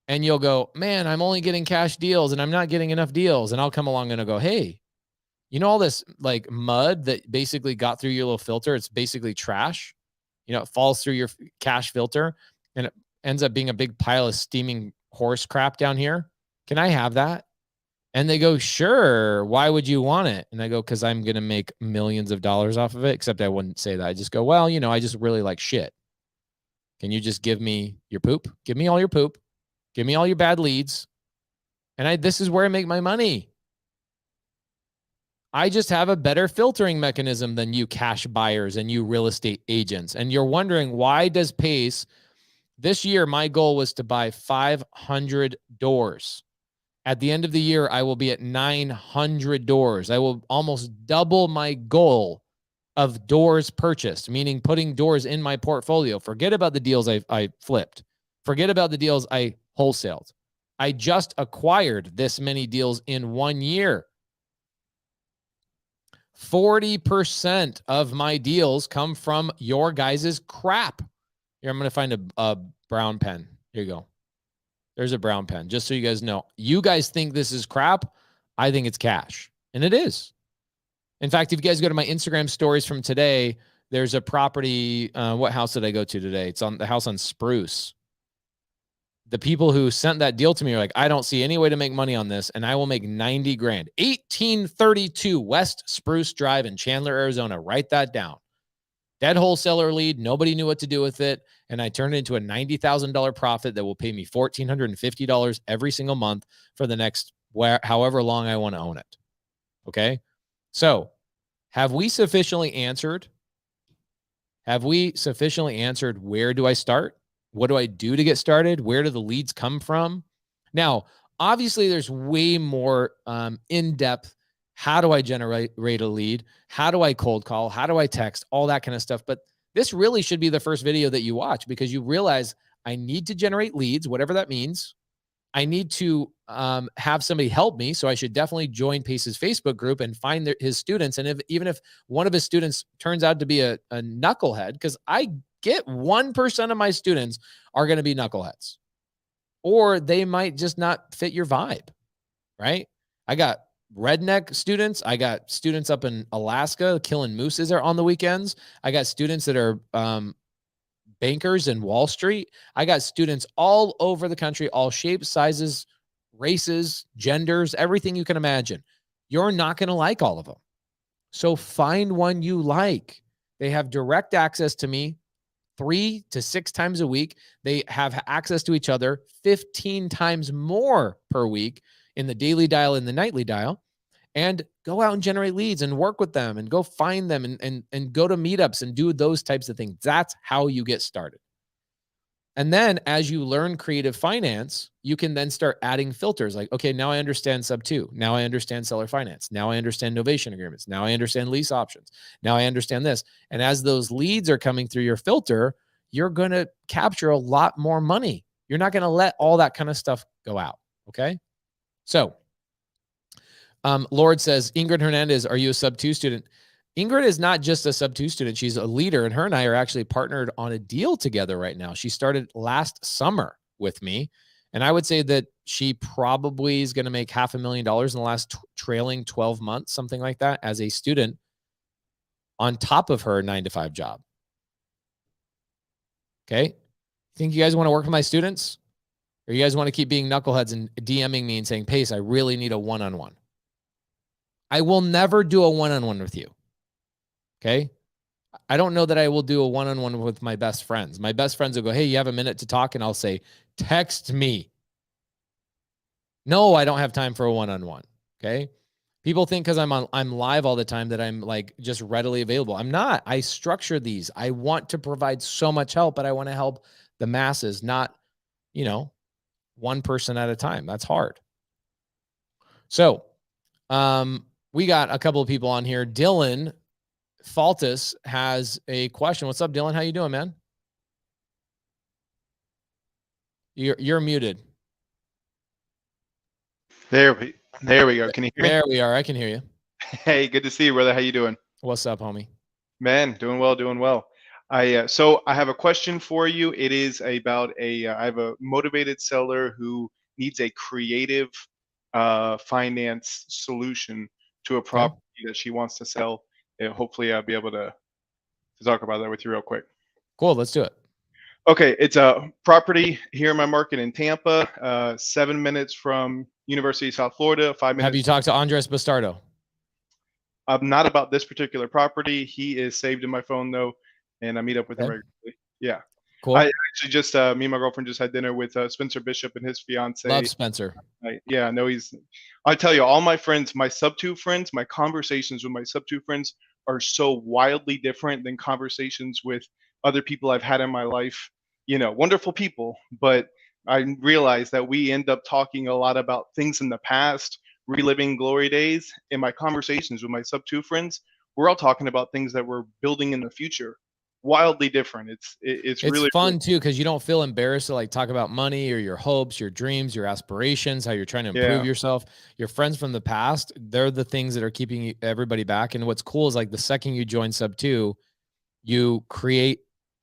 And you'll go, man, I'm only getting cash deals and I'm not getting enough deals. And I'll come along and I'll go, hey, you know, all this like mud that basically got through your little filter, it's basically trash. You know, it falls through your cash filter and it ends up being a big pile of steaming horse crap down here. Can I have that? And they go, sure. Why would you want it? And I go, because I'm going to make millions of dollars off of it. Except I wouldn't say that. I just go, well, you know, I just really like shit. Can you just give me your poop? Give me all your poop. Give me all your bad leads. And this is where I make my money. I just have a better filtering mechanism than you cash buyers and you real estate agents. And you're wondering, why does Pace, this year, my goal was to buy 500 doors. At the end of the year, I will be at 900 doors. I will almost double my goal of doors purchased, meaning putting doors in my portfolio. Forget about the deals I flipped. Forget about the deals I wholesaled. I just acquired this many deals in 1 year. 40% of my deals come from your guys' crap. Here, I'm going to find a brown pen. Here you go. There's a brown pen, just so you guys know. You guys think this is crap. I think it's cash, and it is. In fact, if you guys go to my Instagram stories from today, there's a property. What house did I go to today? It's on the house on Spruce. The people who sent that deal to me are like, I don't see any way to make money on this, and I will make 90 grand. 1832 West Spruce Drive in Chandler, Arizona. Write that down. Dead wholesaler lead. Nobody knew what to do with it. And I turned it into a $90,000 profit that will pay me $1,450 every single month for the next however long I want to own it. Okay. So have we sufficiently answered? Have we sufficiently answered where do I start? What do I do to get started? Where do the leads come from? Now, obviously, there's way more in-depth. How do I generate a lead? How do I cold call? How do I text? All that kind of stuff. But this really should be the first video that you watch, because you realize I need to generate leads, whatever that means. I need to have somebody help me. So I should definitely join Pace's Facebook group and find his students. And even if one of his students turns out to be a knucklehead, because I get 1% of my students are going to be knuckleheads, or they might just not fit your vibe, right? I got redneck students. I got students up in Alaska killing mooses on the weekends. I got students that are bankers in Wall Street. I got students all over the country, all shapes, sizes, races, genders, everything you can imagine. You're not going to like all of them. So find one you like. They have direct access to me 3 to 6 times a week. They have access to each other 15 times more per week in the daily dial and the nightly dial. And go out and generate leads and work with them and go find them and go to meetups and do those types of things. That's how you get started. And then as you learn creative finance, you can then start adding filters like, okay, now I understand sub 2. Now I understand seller finance. Now I understand novation agreements. Now I understand lease options. Now I understand this. And as those leads are coming through your filter, you're going to capture a lot more money. You're not going to let all that kind of stuff go out. Okay. So Lord says, Ingrid Hernandez, are you a sub 2 student? Ingrid is not just a sub 2 student. She's a leader, and her and I are actually partnered on a deal together right now. She started last summer with me, and I would say that she probably is going to make $500,000 in the last trailing 12 months, something like that, as a student on top of her 9-to-5 job. Okay. Think you guys want to work with my students? Or you guys want to keep being knuckleheads and DMing me and saying, Pace, I really need a one-on-one? I will never do a one-on-one with you. Okay. I don't know that I will do a one-on-one with my best friends. My best friends will go, hey, you have a minute to talk? And I'll say, text me. No, I don't have time for a one-on-one. Okay. People think because I'm live all the time that I'm like just readily available. I'm not. I structure these. I want to provide so much help, but I want to help the masses, not, one person at a time. That's hard. So, we got a couple of people on here. Dylan Faltus has a question. What's up, Dylan? How you doing, man? You're muted. There we go. Can you hear me? There we are. I can hear you. Hey, good to see you, brother. How you doing? What's up, homie? Man, doing well, doing well. So I have a question for you. It is about I have a motivated seller who needs a creative finance solution to a property that she wants to sell. Hopefully I'll be able to talk about that with you real quick. Cool. Let's do it. Okay. It's a property here in my market in Tampa, 7 minutes from University of South Florida, 5 minutes. Have you talked to Andres Bastardo? Not about this particular property. He is saved in my phone though, and I meet up with him regularly. Yeah. Cool. I actually just me and my girlfriend just had dinner with Spencer Bishop and his fiance. Love Spencer. Yeah, I know I tell you, all my friends, my sub 2 friends, my conversations with my sub 2 friends are so wildly different than conversations with other people I've had in my life. Wonderful people, but I realize that we end up talking a lot about things in the past, reliving glory days. In my conversations with my sub 2 friends, we're all talking about things that we're building in the future. Wildly different. It's really fun cool. too, because you don't feel embarrassed to like talk about money or your hopes, your dreams, your aspirations, how you're trying to improve yourself. Your friends from the past, they're the things that are keeping everybody back. And what's cool is like the second you join sub 2, you create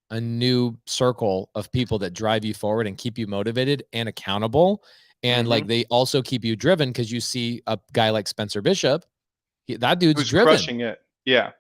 a new circle of people that drive you forward and keep you motivated and accountable. And like they also keep you driven, because you see a guy like Spencer Bishop, that dude's driven. Crushing it. Yeah,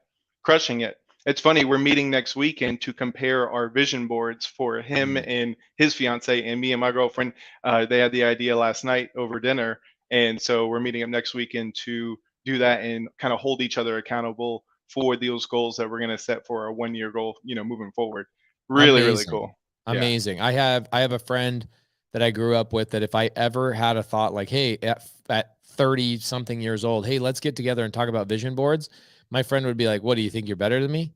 crushing it. It's funny, we're meeting next weekend to compare our vision boards for him and his fiance, and me and my girlfriend. They had the idea last night over dinner, and so we're meeting up next weekend to do that and kind of hold each other accountable for those goals that we're going to set for our 1 year goal, moving forward. Really, really Amazing. cool. Amazing. I have a friend that I grew up with that if I ever had a thought like, hey, at 30 something years old, hey, let's get together and talk about vision boards. My friend would be like, what, do you think you're better than me?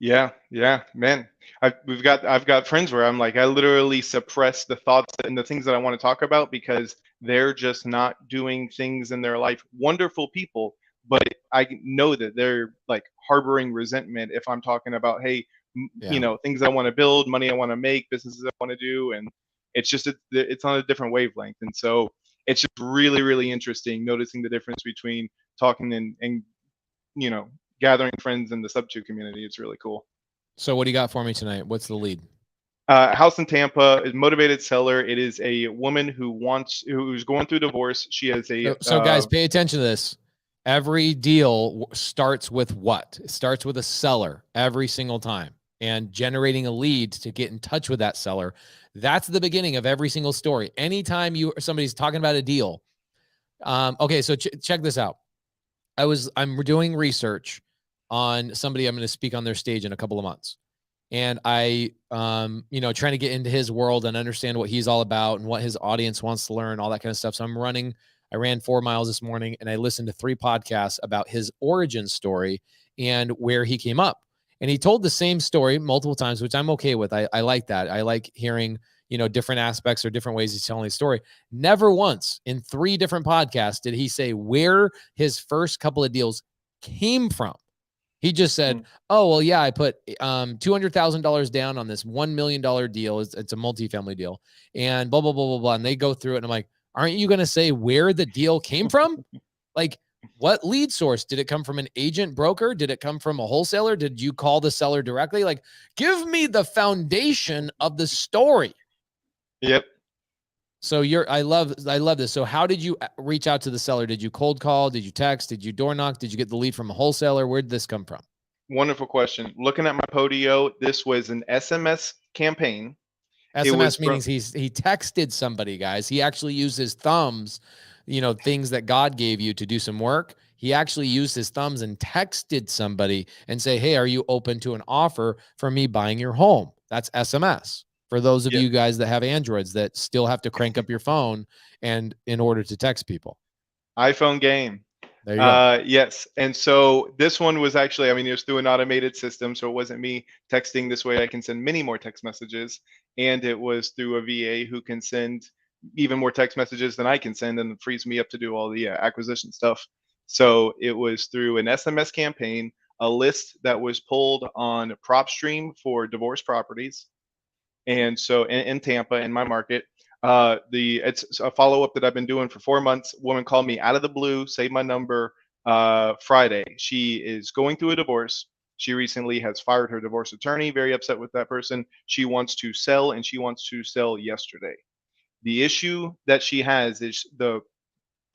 Yeah, man. I've got friends where I'm like, I literally suppress the thoughts and the things that I want to talk about because they're just not doing things in their life. Wonderful people, but I know that they're like harboring resentment if I'm talking about, hey, things I want to build, money I want to make, businesses I want to do, and it's on a different wavelength. And so it's just really, really interesting noticing the difference between talking and you know gathering friends in the sub2 community. It's really cool. So what do you got for me tonight? What's the lead? House in Tampa is motivated seller. It is a woman who's going through divorce. She has So guys, pay attention to this. Every deal starts with what? It starts with a seller every single time, and generating a lead to get in touch with that seller. That's the beginning of every single story. Anytime somebody's talking about a deal. Okay, so check this out. I'm doing research on somebody I'm going to speak on their stage in a couple of months. And I, trying to get into his world and understand what he's all about and what his audience wants to learn, all that kind of stuff. So I ran 4 miles this morning and I listened to 3 podcasts about his origin story and where he came up. And he told the same story multiple times, which I'm okay with. I like that. I like hearing, different aspects or different ways he's telling his story. Never once in 3 different podcasts did he say where his first couple of deals came from. He just said, oh, well, yeah, I put $200,000 down on this $1 million deal. It's a multifamily deal and blah, blah, blah, blah, blah. And they go through it. And I'm like, aren't you going to say where the deal came from? Like, what lead source? Did it come from an agent broker? Did it come from a wholesaler? Did you call the seller directly? Like, give me the foundation of the story. Yep. So I love this. So how did you reach out to the seller? Did you cold call? Did you text? Did you door knock? Did you get the lead from a wholesaler? Where did this come from? Wonderful question. Looking at my Podio, this was an SMS campaign. SMS meaning he texted somebody, guys. He actually used his thumbs, things that God gave you to do some work. He actually used his thumbs and texted somebody and say, hey, are you open to an offer for me buying your home? That's SMS. For those of you guys that have Androids that still have to crank up your phone and in order to text people. iPhone game. There you go. Yes. And so this one was actually, it was through an automated system. So it wasn't me texting. This way I can send many more text messages. And it was through a VA who can send even more text messages than I can send, and it frees me up to do all the acquisition stuff. So it was through an SMS campaign, a list that was pulled on PropStream for divorce properties. And so in Tampa, in my market, it's a follow-up that I've been doing for 4 months. Woman called me out of the blue, saved my number Friday. She is going through a divorce. She recently has fired her divorce attorney, very upset with that person. She wants to sell, and she wants to sell yesterday. The issue that she has is the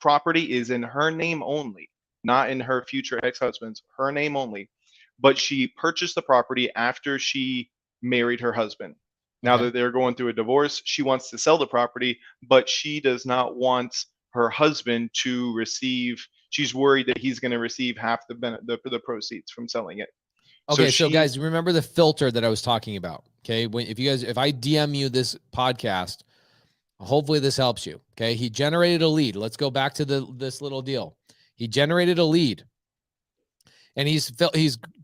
property is in her name only, not in her future ex-husband's, her name only. But she purchased the property after she married her husband. Now that they're going through a divorce, she wants to sell the property, but she does not want her husband to receive. She's worried that he's going to receive half the proceeds from selling it. Okay, so guys, remember the filter that I was talking about. Okay, if I DM you this podcast, hopefully this helps you. Okay, he generated a lead. Let's go back to this little deal. He generated a lead, and he's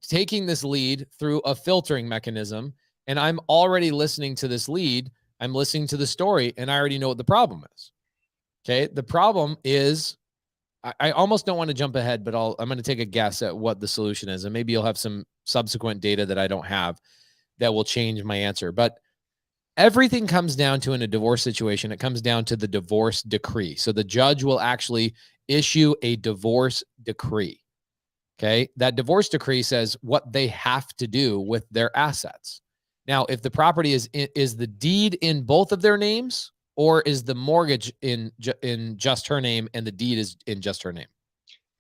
taking this lead through a filtering mechanism. And I'm already listening to this lead. I'm listening to the story, and I already know what the problem is. Okay. The problem is, I almost don't want to jump ahead, but I'm going to take a guess at what the solution is. And maybe you'll have some subsequent data that I don't have that will change my answer. But everything comes down to, in a divorce situation, it comes down to the divorce decree. So the judge will actually issue a divorce decree. Okay. That divorce decree says what they have to do with their assets. Now, if the property is the deed in both of their names, or is the mortgage in just her name and the deed is in just her name?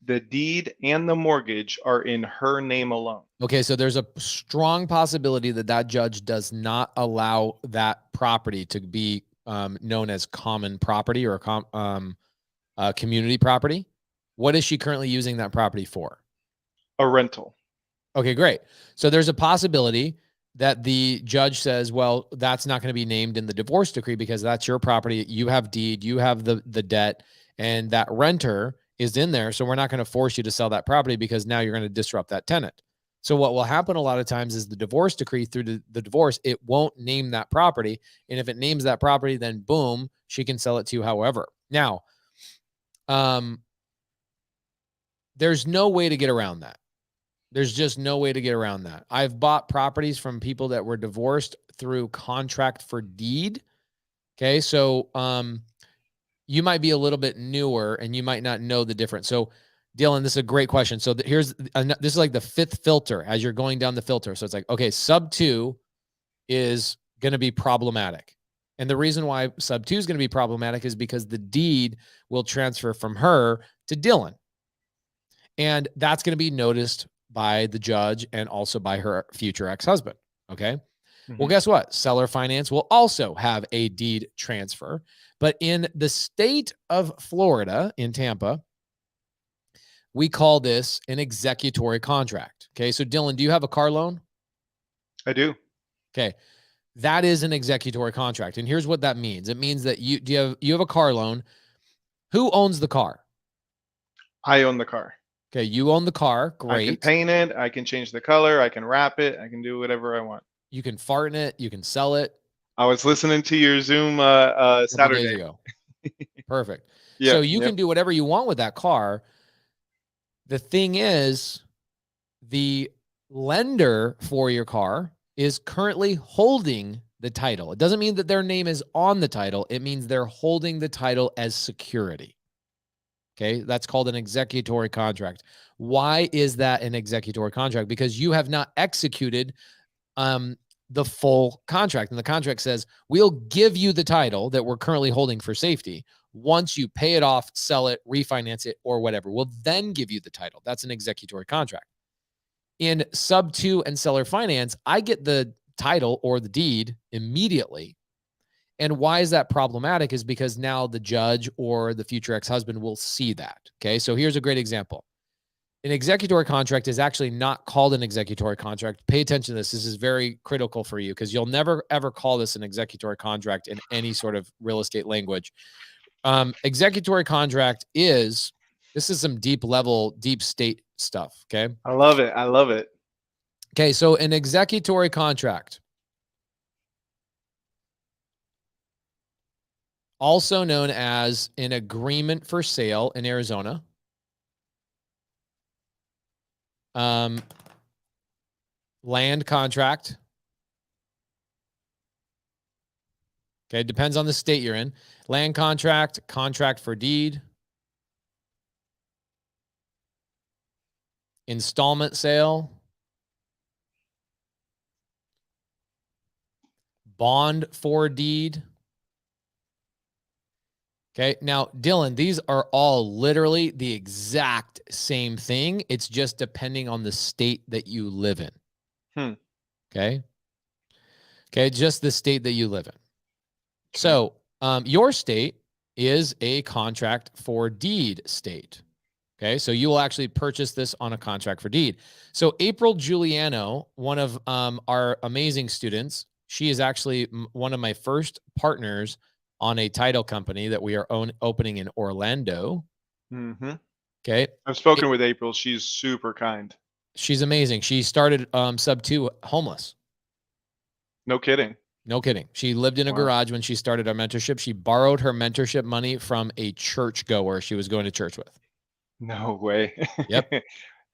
The deed and the mortgage are in her name alone. Okay, so there's a strong possibility that judge does not allow that property to be known as common property or community property. What is she currently using that property for? A rental. Okay, great. So there's a possibility that the judge says, well, that's not going to be named in the divorce decree because that's your property. You have deed, you have the debt, and that renter is in there. So we're not going to force you to sell that property because now you're going to disrupt that tenant. So what will happen a lot of times is the divorce decree through the divorce, it won't name that property. And if it names that property, then boom, she can sell it to you however. Now, there's no way to get around that. There's just no way to get around that. I've bought properties from people that were divorced through contract for deed. Okay. So, you might be a little bit newer and you might not know the difference. So Dylan, this is a great question. So this is like the fifth filter as you're going down the filter. So it's like, okay, sub 2 is going to be problematic. And the reason why sub 2 is going to be problematic is because the deed will transfer from her to Dylan. And that's going to be noticed by the judge and also by her future ex-husband. Okay. Mm-hmm. Well, guess what? Seller finance will also have a deed transfer. But in the state of Florida, in Tampa, we call this an executory contract. Okay. So Dylan, do you have a car loan? I do. Okay. That is an executory contract. And here's what that means. It means that you have a car loan. Who owns the car? I own the car. Okay. You own the car. Great. I can paint it. I can change the color. I can wrap it. I can do whatever I want. You can fart in it. You can sell it. I was listening to your Zoom Saturday. Days ago. Perfect. Yep, so you can do whatever you want with that car. The thing is, the lender for your car is currently holding the title. It doesn't mean that their name is on the title. It means they're holding the title as security. Okay, that's called an executory contract. Why is that an executory contract? Because you have not executed the full contract. And the contract says, we'll give you the title that we're currently holding for safety. Once you pay it off, sell it, refinance it, or whatever, we'll then give you the title. That's an executory contract. In sub 2 and seller finance, I get the title or the deed immediately. And why is that problematic is because now the judge or the future ex-husband will see that. Okay. So here's a great example. An executory contract is actually not called an executory contract. Pay attention to this. This is very critical for you because you'll never, ever call this an executory contract in any sort of real estate language. Executory contract this is some deep level, deep state stuff. Okay. I love it. I love it. Okay. So an executory contract, also known as an agreement for sale in Arizona. Land contract. Okay, depends on the state you're in. Land contract, contract for deed, installment sale, bond for deed. Okay, now, Dylan, these are all literally the exact same thing. It's just depending on the state that you live in. Okay. Okay, just the state that you live in. So your state is a contract for deed state. Okay, so you will actually purchase this on a contract for deed. So April Giuliano, one of our amazing students, she is actually one of my first partners on a title company that we are opening in Orlando. Mm-hmm. Okay. I've spoken with April. She's super kind. She's amazing. She started sub 2 homeless. No kidding. No kidding. She lived in a garage when she started our mentorship. She borrowed her mentorship money from a church goer she was going to church with. No way. Yep.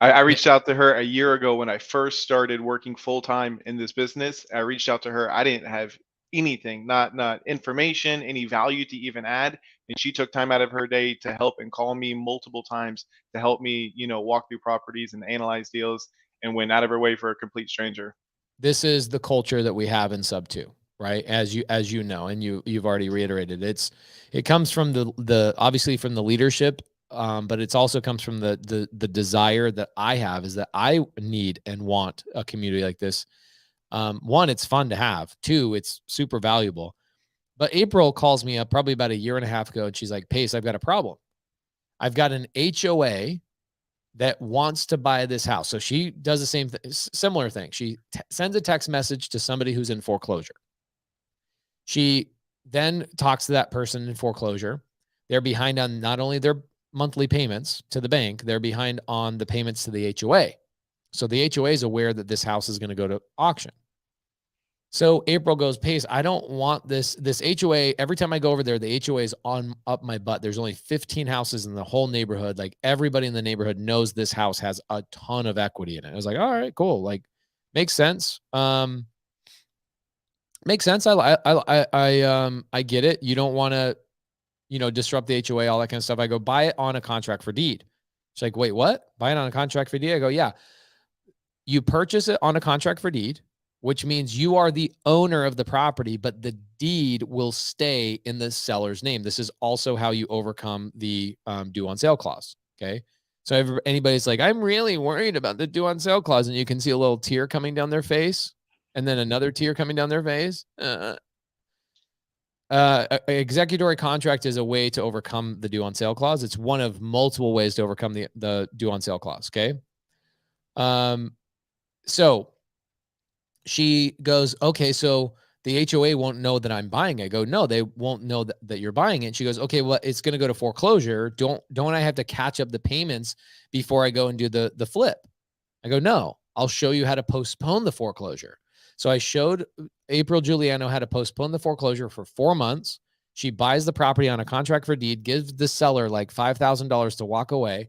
I reached out to her a year ago when I first started working full-time in this business. I reached out to her. I didn't have anything, not information, any value to even add. And she took time out of her day to help and call me multiple times to help me, walk through properties and analyze deals, and went out of her way for a complete stranger. This is the culture that we have in sub 2, right? As you know, and you've already reiterated, it comes from the obviously from the leadership, but it's also comes from the desire that I have is that I need and want a community like this. One, it's fun to have. Two, it's super valuable. But April calls me up probably about a year and a half ago, and she's like, Pace, I've got a problem. I've got an HOA that wants to buy this house. So she does the same similar thing. She sends a text message to somebody who's in foreclosure. She then talks to that person in foreclosure. They're behind on not only their monthly payments to the bank, they're behind on the payments to the HOA. So the HOA is aware that this house is going to go to auction. So April goes, Pace, I don't want this HOA. Every time I go over there, the HOA is on up my butt. There's only 15 houses in the whole neighborhood. Like everybody in the neighborhood knows this house has a ton of equity in it. I was like, all right, cool. Like makes sense. Makes sense. I get it. You don't want to, disrupt the HOA, all that kind of stuff. I go, buy it on a contract for deed. She's like, wait, what? Buy it on a contract for deed? I go, yeah. You purchase it on a contract for deed, which means you are the owner of the property, but the deed will stay in the seller's name. This is also how you overcome the due on sale clause. Okay. So anybody's like, I'm really worried about the due on sale clause. And you can see a little tear coming down their face and then another tear coming down their face. Executory contract is a way to overcome the due on sale clause. It's one of multiple ways to overcome the due on sale clause. Okay. So she goes, okay, so the HOA won't know that I'm buying it. I go, no, they won't know that you're buying it. And she goes, okay, well, it's going to go to foreclosure. Don't I have to catch up the payments before I go and do the flip? I go, no, I'll show you how to postpone the foreclosure. So I showed April Giuliano how to postpone the foreclosure for 4 months. She buys the property on a contract for deed, gives the seller like $5,000 to walk away.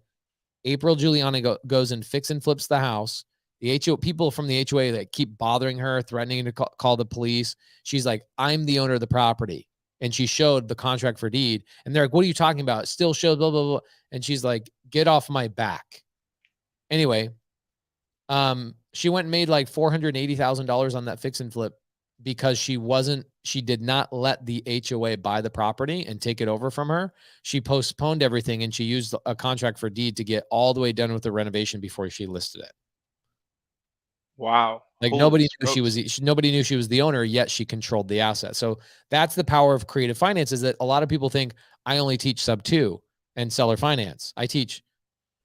April Giuliano goes and fix and flips the house. The people from the HOA that keep bothering her, threatening to call the police. She's like, I'm the owner of the property. And she showed the contract for deed. And they're like, what are you talking about? It still shows blah, blah, blah. And she's like, get off my back. Anyway, she went and made like $480,000 on that fix and flip because she did not let the HOA buy the property and take it over from her. She postponed everything and she used a contract for deed to get all the way done with the renovation before she listed it. Wow. Like Holy nobody smokes. knew she was the owner, yet she controlled the asset. So that's the power of creative finance, is that a lot of people think I only teach sub 2 and seller finance. I teach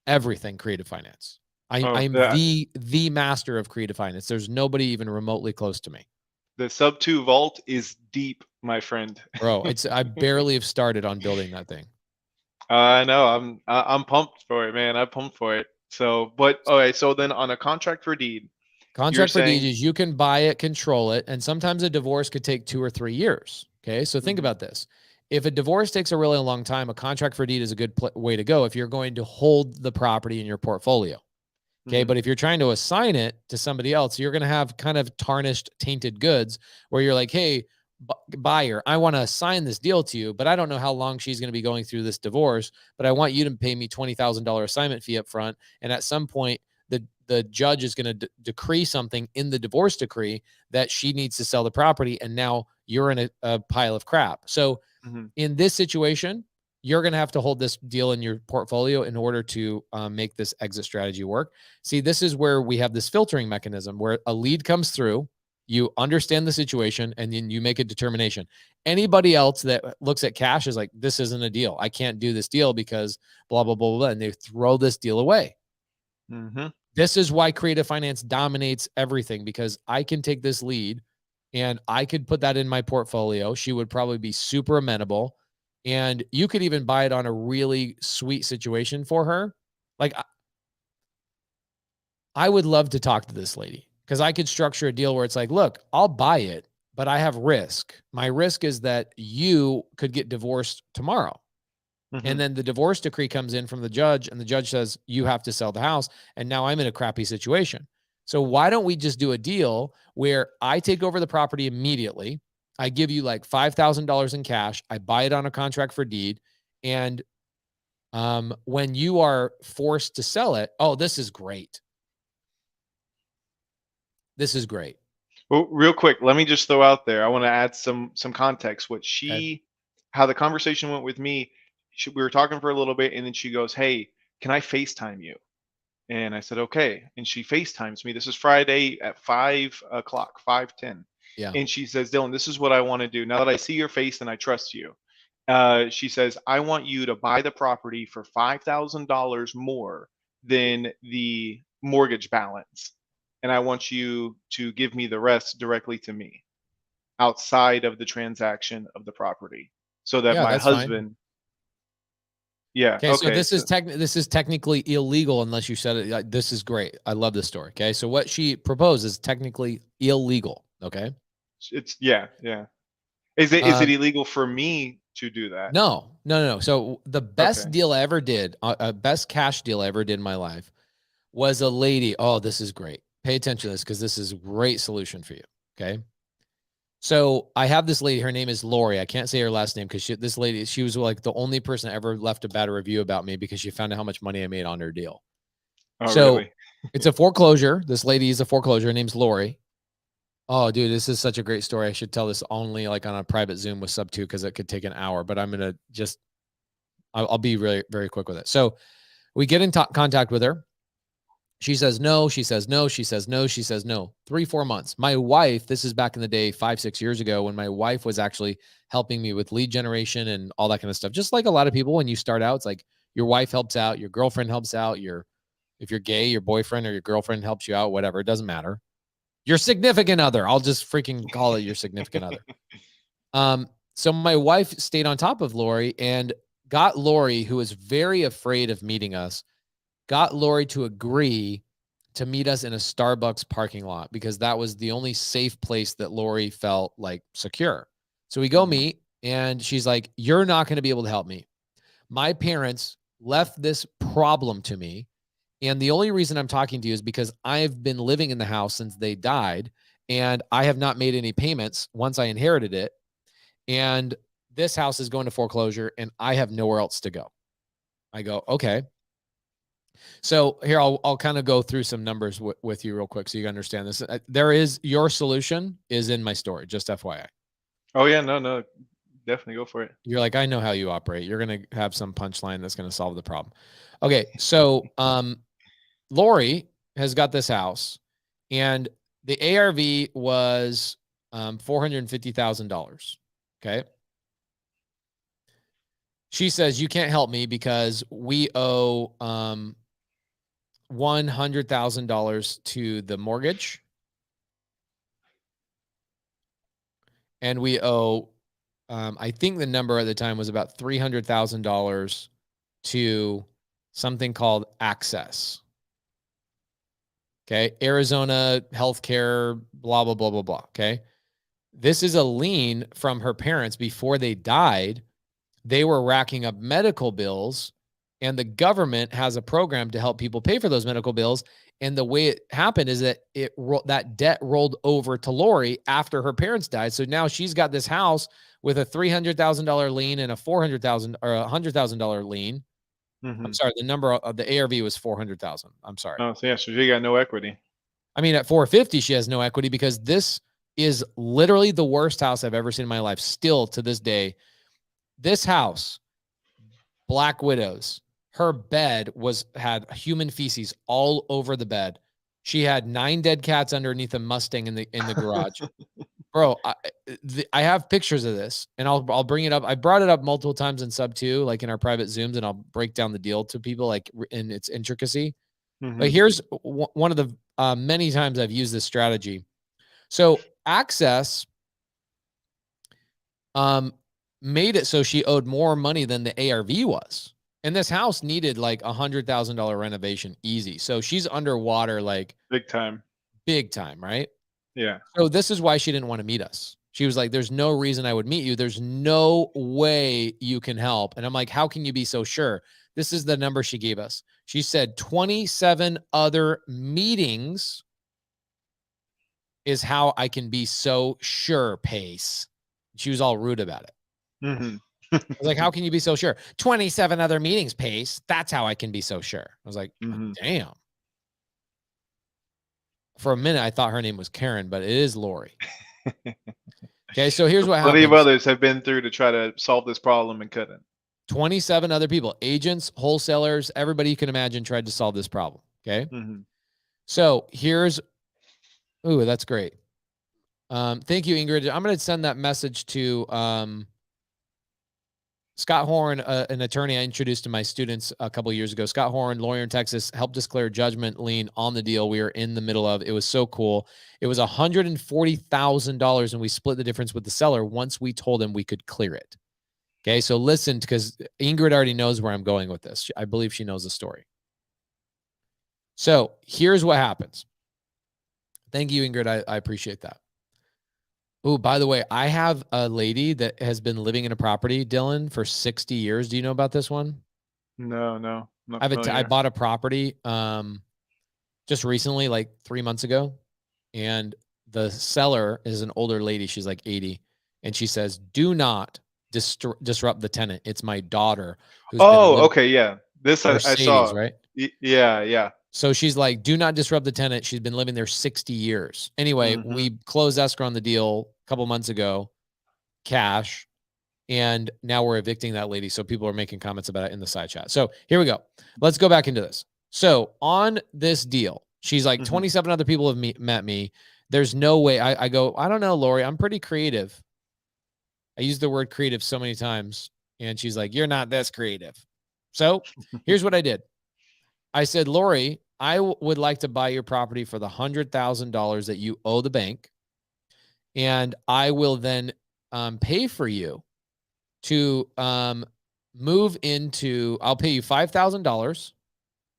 everything creative finance. I'm the master of creative finance. There's nobody even remotely close to me. The sub 2 vault is deep, my friend. Bro, I barely have started on building that thing. I know. I'm pumped for it, man. I'm pumped for it. So, but okay. So then on a contract for deed, contract for deed is you can buy it, control it, and sometimes a divorce could take 2 or 3 years. Okay, so think about this. If a divorce takes a really long time, a contract for deed is a good way to go if you're going to hold the property in your portfolio. Okay, but if you're trying to assign it to somebody else, you're going to have kind of tarnished, tainted goods where you're like, hey, buyer, I want to assign this deal to you, but I don't know how long she's going to be going through this divorce, but I want you to pay me $20,000 assignment fee up front. And at some point, the judge is going to decree something in the divorce decree that she needs to sell the property. And now you're in a pile of crap. So in this situation, you're going to have to hold this deal in your portfolio in order to make this exit strategy work. See, this is where we have this filtering mechanism where a lead comes through, you understand the situation, and then you make a determination. Anybody else that looks at cash is like, this isn't a deal. I can't do this deal because blah, blah, blah, blah. And they throw this deal away. This is why creative finance dominates everything, because I can take this lead and I could put that in my portfolio. She would probably be super amenable. And you could even buy it on a really sweet situation for her. Like, I would love to talk to this lady because I could structure a deal where it's like, look, I'll buy it, but I have risk. My risk is that you could get divorced tomorrow. And then the divorce decree comes in from the judge, and the judge says, you have to sell the house. And now I'm in a crappy situation. So why don't we just do a deal where I take over the property immediately? I give you like $5,000 in cash. I buy it on a contract for deed. And when you are forced to sell it, oh, this is great. This is great. Well, real quick, let me just throw out there. I want to add some context. How the conversation went with me. We were talking for a little bit, and then she goes, "Hey, can I FaceTime you?" And I said, "Okay." And she FaceTimes me. This is Friday at 5:00, 5:10. Yeah. And she says, "Dylan, this is what I want to do. Now that I see your face and I trust you," she says, "I want you to buy the property for $5,000 more than the mortgage balance. And I want you to give me the rest directly to me outside of the transaction of the property so that Yeah, my that's fine. husband, yeah, Okay, so okay. this is technically illegal unless you said it. This is great. I love this story. Okay, so what she proposed is technically illegal. Okay, It's, yeah, yeah. Is it um, illegal for me to do that? no. So the best Okay. deal I ever did, best cash deal I ever did in my life, was a lady. Oh, this is great. Pay attention to this because this is a great solution for you. Okay. So I have this lady. Her name is Lori. I can't say her last name because this lady, she was like the only person that ever left a bad review about me because she found out how much money I made on her deal. Oh, So really? it's a foreclosure. This lady is a foreclosure. Her name's Lori. Oh, dude, this is such a great story. I should tell this only like on a private Zoom with sub two because it could take an hour. But I'm gonna just, I'll be really very quick with it. So we get in contact with her. She says no. She says no. She says no. She says no. 3-4 months. My wife. This is back in the day, 5-6 years ago, when my wife was actually helping me with lead generation and all that kind of stuff. Just like a lot of people, when you start out, it's like your wife helps out, your girlfriend helps out, your if you're gay, your boyfriend or your girlfriend helps you out, whatever. It doesn't matter. Your significant other. I'll just freaking call it your significant other. So my wife stayed on top of Lori and got Lori, who was very afraid of meeting us, got Lori to agree to meet us in a Starbucks parking lot because that was the only safe place that Lori felt like secure. So we go Mhm. meet and she's like, "You're not going to be able to help me. My parents left this problem to me. And the only reason I'm talking to you is because I've been living in the house since they died and I have not made any payments once I inherited it. And this house is going to foreclosure and I have nowhere else to go." I go, "Okay." So here I'll kind of go through some numbers with you real quick so you understand this. There is your solution is in my story, just FYI. Oh, yeah, no, no, definitely go for it. You're like, I know how you operate. You're going to have some punchline that's going to solve the problem. Okay. So Lori has got this house and the ARV was $450,000. Okay. She says, "You can't help me because we owe $100,000 to the mortgage and we owe I think the number at the time was about $300,000 to something called Access." Okay. Arizona healthcare, blah, blah, blah, blah, blah. Okay. This is a lien from her parents before they died. They were racking up medical bills, and the government has a program to help people pay for those medical bills. And the way it happened is that that debt rolled over to Lori after her parents died. So now she's got this house with a $300,000 lien and a $400,000 or $100,000 lien. I'm Mhm. sorry, the number of the ARV was 400,000. I'm sorry. Oh, so yeah, so you got no equity. I mean, at 450, she has no equity because this is literally the worst house I've ever seen in my life. Still to this day, this house, Black Widows, her bed had human feces all over the bed. She had 9 dead cats underneath a Mustang in the garage. Bro, I have pictures of this, and I'll bring it up. I brought it up multiple times in sub two, like in our private Zooms, and I'll break down the deal to people like in its intricacy. But Mhm. here's one of the many times I've used this strategy. So Access um, made it so she owed more money than the ARV was. And this house needed like $100,000 renovation easy. So she's underwater like Big time. big time, right? Yeah. So this is why she didn't want to meet us. She was like, "There's no reason I would meet you. There's no way you can help." And I'm like, "How can you be so sure?" This is the number she gave us. She said 27 other meetings is how I can be so sure, Pace. She was all rude about it. Mhm. I was like, "How can you be so sure?" 27 other meetings, Pace. That's how I can be so sure. I was like, Mhm. damn. For a minute, I thought her name was Karen, but it is Lori. Okay, so here's what Plenty of happens. others have been through to try to solve this problem and couldn't. 27 other people, agents, wholesalers, everybody you can imagine tried to solve this problem. Okay. Mhm. So here's, ooh, that's great. Thank you, Ingrid. I'm going to send that message to Scott Horn, an attorney I introduced to my students a couple of years ago. Scott Horn, lawyer in Texas, helped us clear judgment lien on the deal we were in the middle of. It was so cool. It was $140,000, and we split the difference with the seller once we told him we could clear it. Okay, so listen, because Ingrid already knows where I'm going with this. I believe she knows the story. So here's what happens. Thank you, Ingrid. I appreciate that. Oh, by the way, I have a lady that has been living in a property, Dylan, for 60 years. Do you know about this one? No, not I bought a property just recently, like 3 months ago, and the seller is an older lady. She's like 80, and she says, "Do not disrupt the tenant. It's my daughter." Okay, yeah. This I Mercedes, saw. right? Yeah. So she's like, "Do not disrupt the tenant." She's been living there 60 years. Anyway, we closed escrow on the deal a couple months ago, cash, and now we're evicting that lady. So people are making comments about it in the side chat. So here we go. Let's go back into this. So on this deal, she's like, 27 other people have met me. There's no way. I go, I don't know, Lori. I'm pretty creative. I use the word creative so many times. And she's like, you're not this creative. So here's what I did. I said, Lori, I would like to buy your property for the $100,000 that you owe the bank. And I will then pay for you to move into, I'll pay you $5,000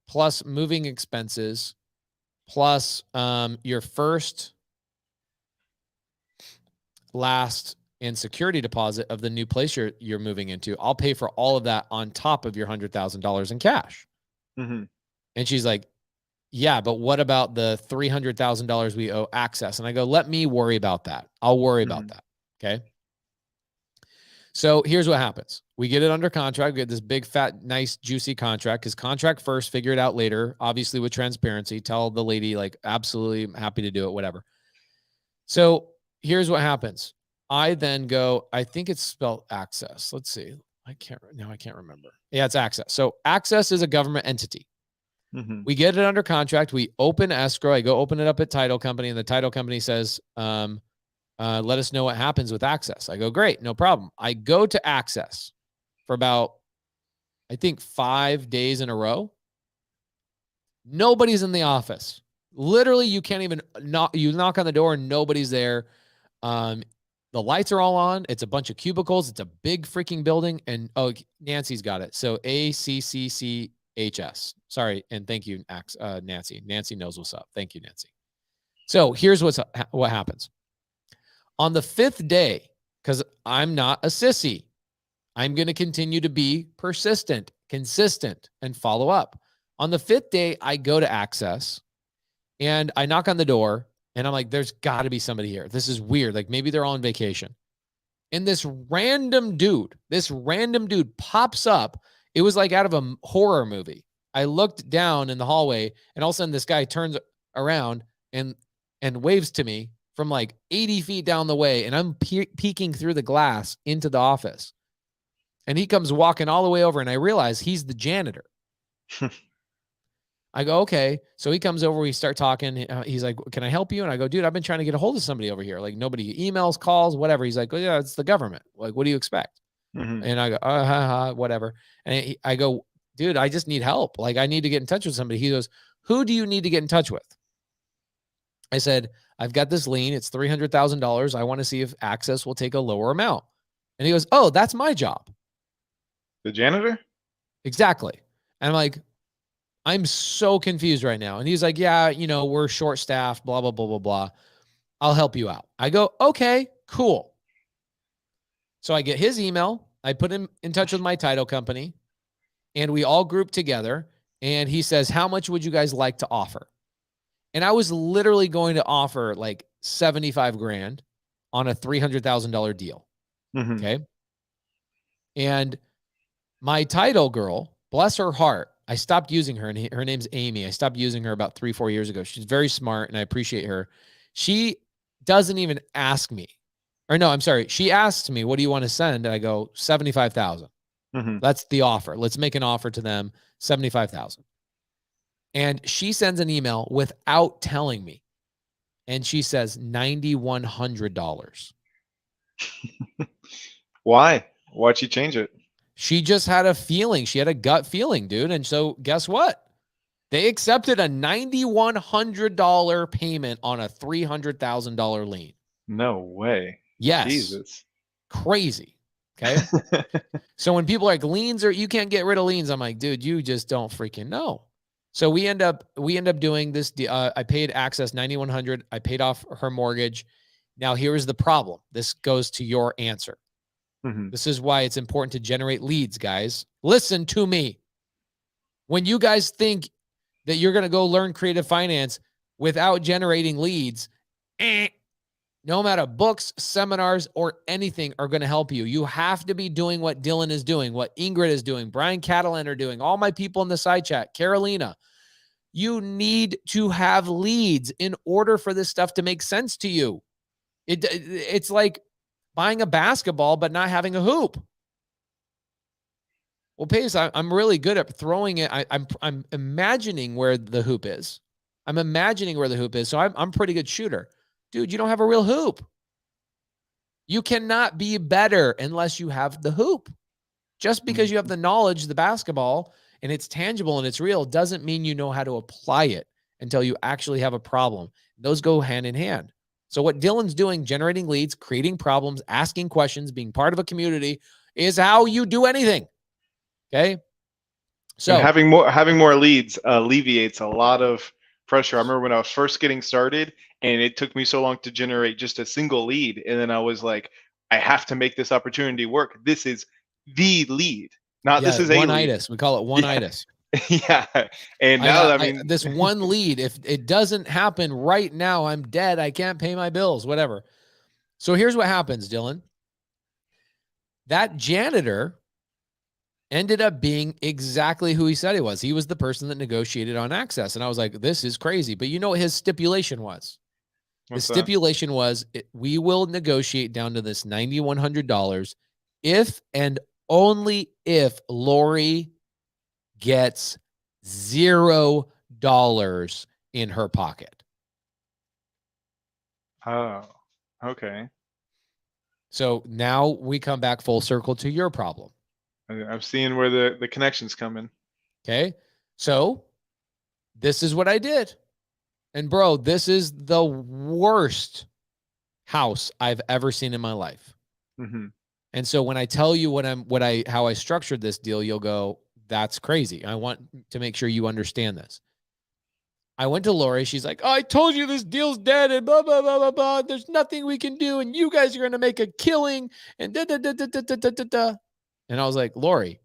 plus moving expenses, plus your first, last, and security deposit of the new place you're moving into. I'll pay for all of that on top of your $100,000 in cash. And she's like, yeah, but what about the $300,000 we owe Access? And I go, let me worry about that. I'll worry about that. Okay. So here's what happens. We get it under contract. We get this big, fat, nice, juicy contract, because contract first, figure it out later, obviously with transparency. Tell the lady, like, absolutely, I'm happy to do it, whatever. So here's what happens. I then go, I think it's spelled Access. Let's see. I can't remember. Yeah, it's Access. So Access is a government entity. We get it under contract. We open escrow. I go open it up at title company, and the title company says, let us know what happens with Access. I go, great, no problem. I go to Access for about, I think, 5 days in a row. Nobody's in the office. Literally, you can't even you knock on the door and nobody's there. The lights are all on. It's a bunch of cubicles. It's a big freaking building. And Nancy's got it. So ACCCHS. Sorry, and thank you, Nancy. Nancy knows what's up. Thank you, Nancy. So here's what happens. On the 5th day, because I'm not a sissy, I'm going to continue to be persistent, consistent, and follow up. On the 5th day, I go to Access, and I knock on the door, and I'm like, there's got to be somebody here. This is weird. Like, maybe they're all on vacation. And this random dude pops up. It was like out of a horror movie. I looked down in the hallway, and all of a sudden this guy turns around and waves to me from like 80 feet down the way, and I'm peeking through the glass into the office. And he comes walking all the way over, and I realize he's the janitor. I go, okay. So he comes over, we start talking. He's like, can I help you? And I go, dude, I've been trying to get a hold of somebody over here. Like, nobody emails, calls, whatever. He's like, oh, yeah, it's the government. Like, what do you expect? And I go, whatever. And I go, dude, I just need help. Like, I need to get in touch with somebody. He goes, who do you need to get in touch with? I said, I've got this lien. It's $300,000. I want to see if Access will take a lower amount. And he goes, oh, that's my job. The janitor? Exactly. And I'm like, I'm so confused right now. And he's like, yeah, we're short staffed, blah, blah, blah, blah, blah. I'll help you out. I go, okay, cool. So I get his email. I put him in touch with my title company, and we all group together. And he says, how much would you guys like to offer? And I was literally going to offer like 75 grand on a $300,000 deal. Okay. And my title girl, bless her heart, I stopped using her, and her name's Amy. I stopped using her about 3-4 years ago. She's very smart, and I appreciate her. She doesn't even ask me. Or no, I'm sorry. She asks me, what do you want to send? And I go, 75,000. That's the offer. Let's make an offer to them, 75,000. And she sends an email without telling me. And she says $9,100. Why? Why'd she change it? She just had a feeling. She had a gut feeling, dude. And so guess what? They accepted a $9,100 payment on a $300,000 lien. No way. Yes. Jesus. Crazy. Okay. So when people are like, liens you can't get rid of liens, I'm like, dude, you just don't freaking know. So we end up doing this. I paid Access $9,100. I paid off her mortgage. Now here's the problem. This goes to your answer. This is why it's important to generate leads, guys. Listen to me. When you guys think that you're going to go learn creative finance without generating leads, no matter books, seminars, or anything are going to help you. You have to be doing what Dylan is doing, what Ingrid is doing, Brian Catalan are doing, all my people in the side chat, Carolina. You need to have leads in order for this stuff to make sense to you. It's like buying a basketball but not having a hoop. Well, Pace, I'm really good at throwing it. I'm imagining where the hoop is. So I'm a pretty good shooter. Dude, you don't have a real hoop. You cannot be better unless you have the hoop. Just because you have the knowledge, the basketball, and it's tangible and it's real, doesn't mean you know how to apply it until you actually have a problem. Those go hand in hand. So what Dylan's doing, generating leads, creating problems, asking questions, being part of a community, is how you do anything. Okay. So and having more leads alleviates a lot of pressure. I remember when I was first getting started and it took me so long to generate just a single lead. And then I was like, I have to make this opportunity work. This is the lead, not this is a one-itis. We call it one-itis. Yeah. And now, I mean, this one lead, if it doesn't happen right now, I'm dead. I can't pay my bills, whatever. So here's what happens, Dylan. That janitor ended up being exactly who he said he was. He was the person that negotiated on Access. And I was like, this is crazy. But you know what his stipulation was? What's the stipulation was we will negotiate down to this $9,100 if and only if Lori gets $0 in her pocket. Oh, okay. So now we come back full circle to your problem. I'm seeing where the connection's coming. Okay. So this is what I did. And bro, this is the worst house I've ever seen in my life. And so when I tell you how I structured this deal, you'll go, that's crazy. I want to make sure you understand this. I went to Lori. She's like, oh, I told you this deal's dead and blah, blah, blah, blah, blah. There's nothing we can do. And you guys are going to make a killing and da, da, da, da, da, da, da, da. And I was like, Lori,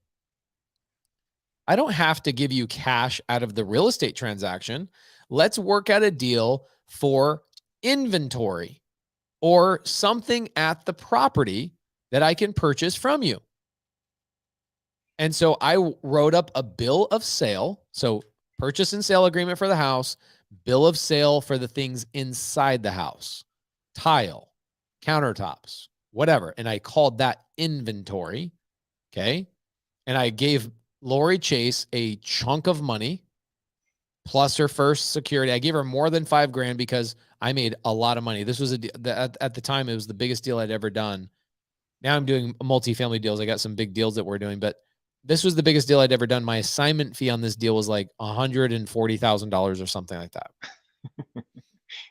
I don't have to give you cash out of the real estate transaction. Let's work out a deal for inventory or something at the property that I can purchase from you. And so I wrote up a bill of sale. So purchase and sale agreement for the house, bill of sale for the things inside the house, tile, countertops, whatever. And I called that inventory. Okay. And I gave Lori Chase a chunk of money plus her first security. I gave her more than $5,000 because I made a lot of money. This was at the time, it was the biggest deal I'd ever done. Now I'm doing multifamily deals. I got some big deals that we're doing, but this was the biggest deal I'd ever done. My assignment fee on this deal was like $140,000 or something like that.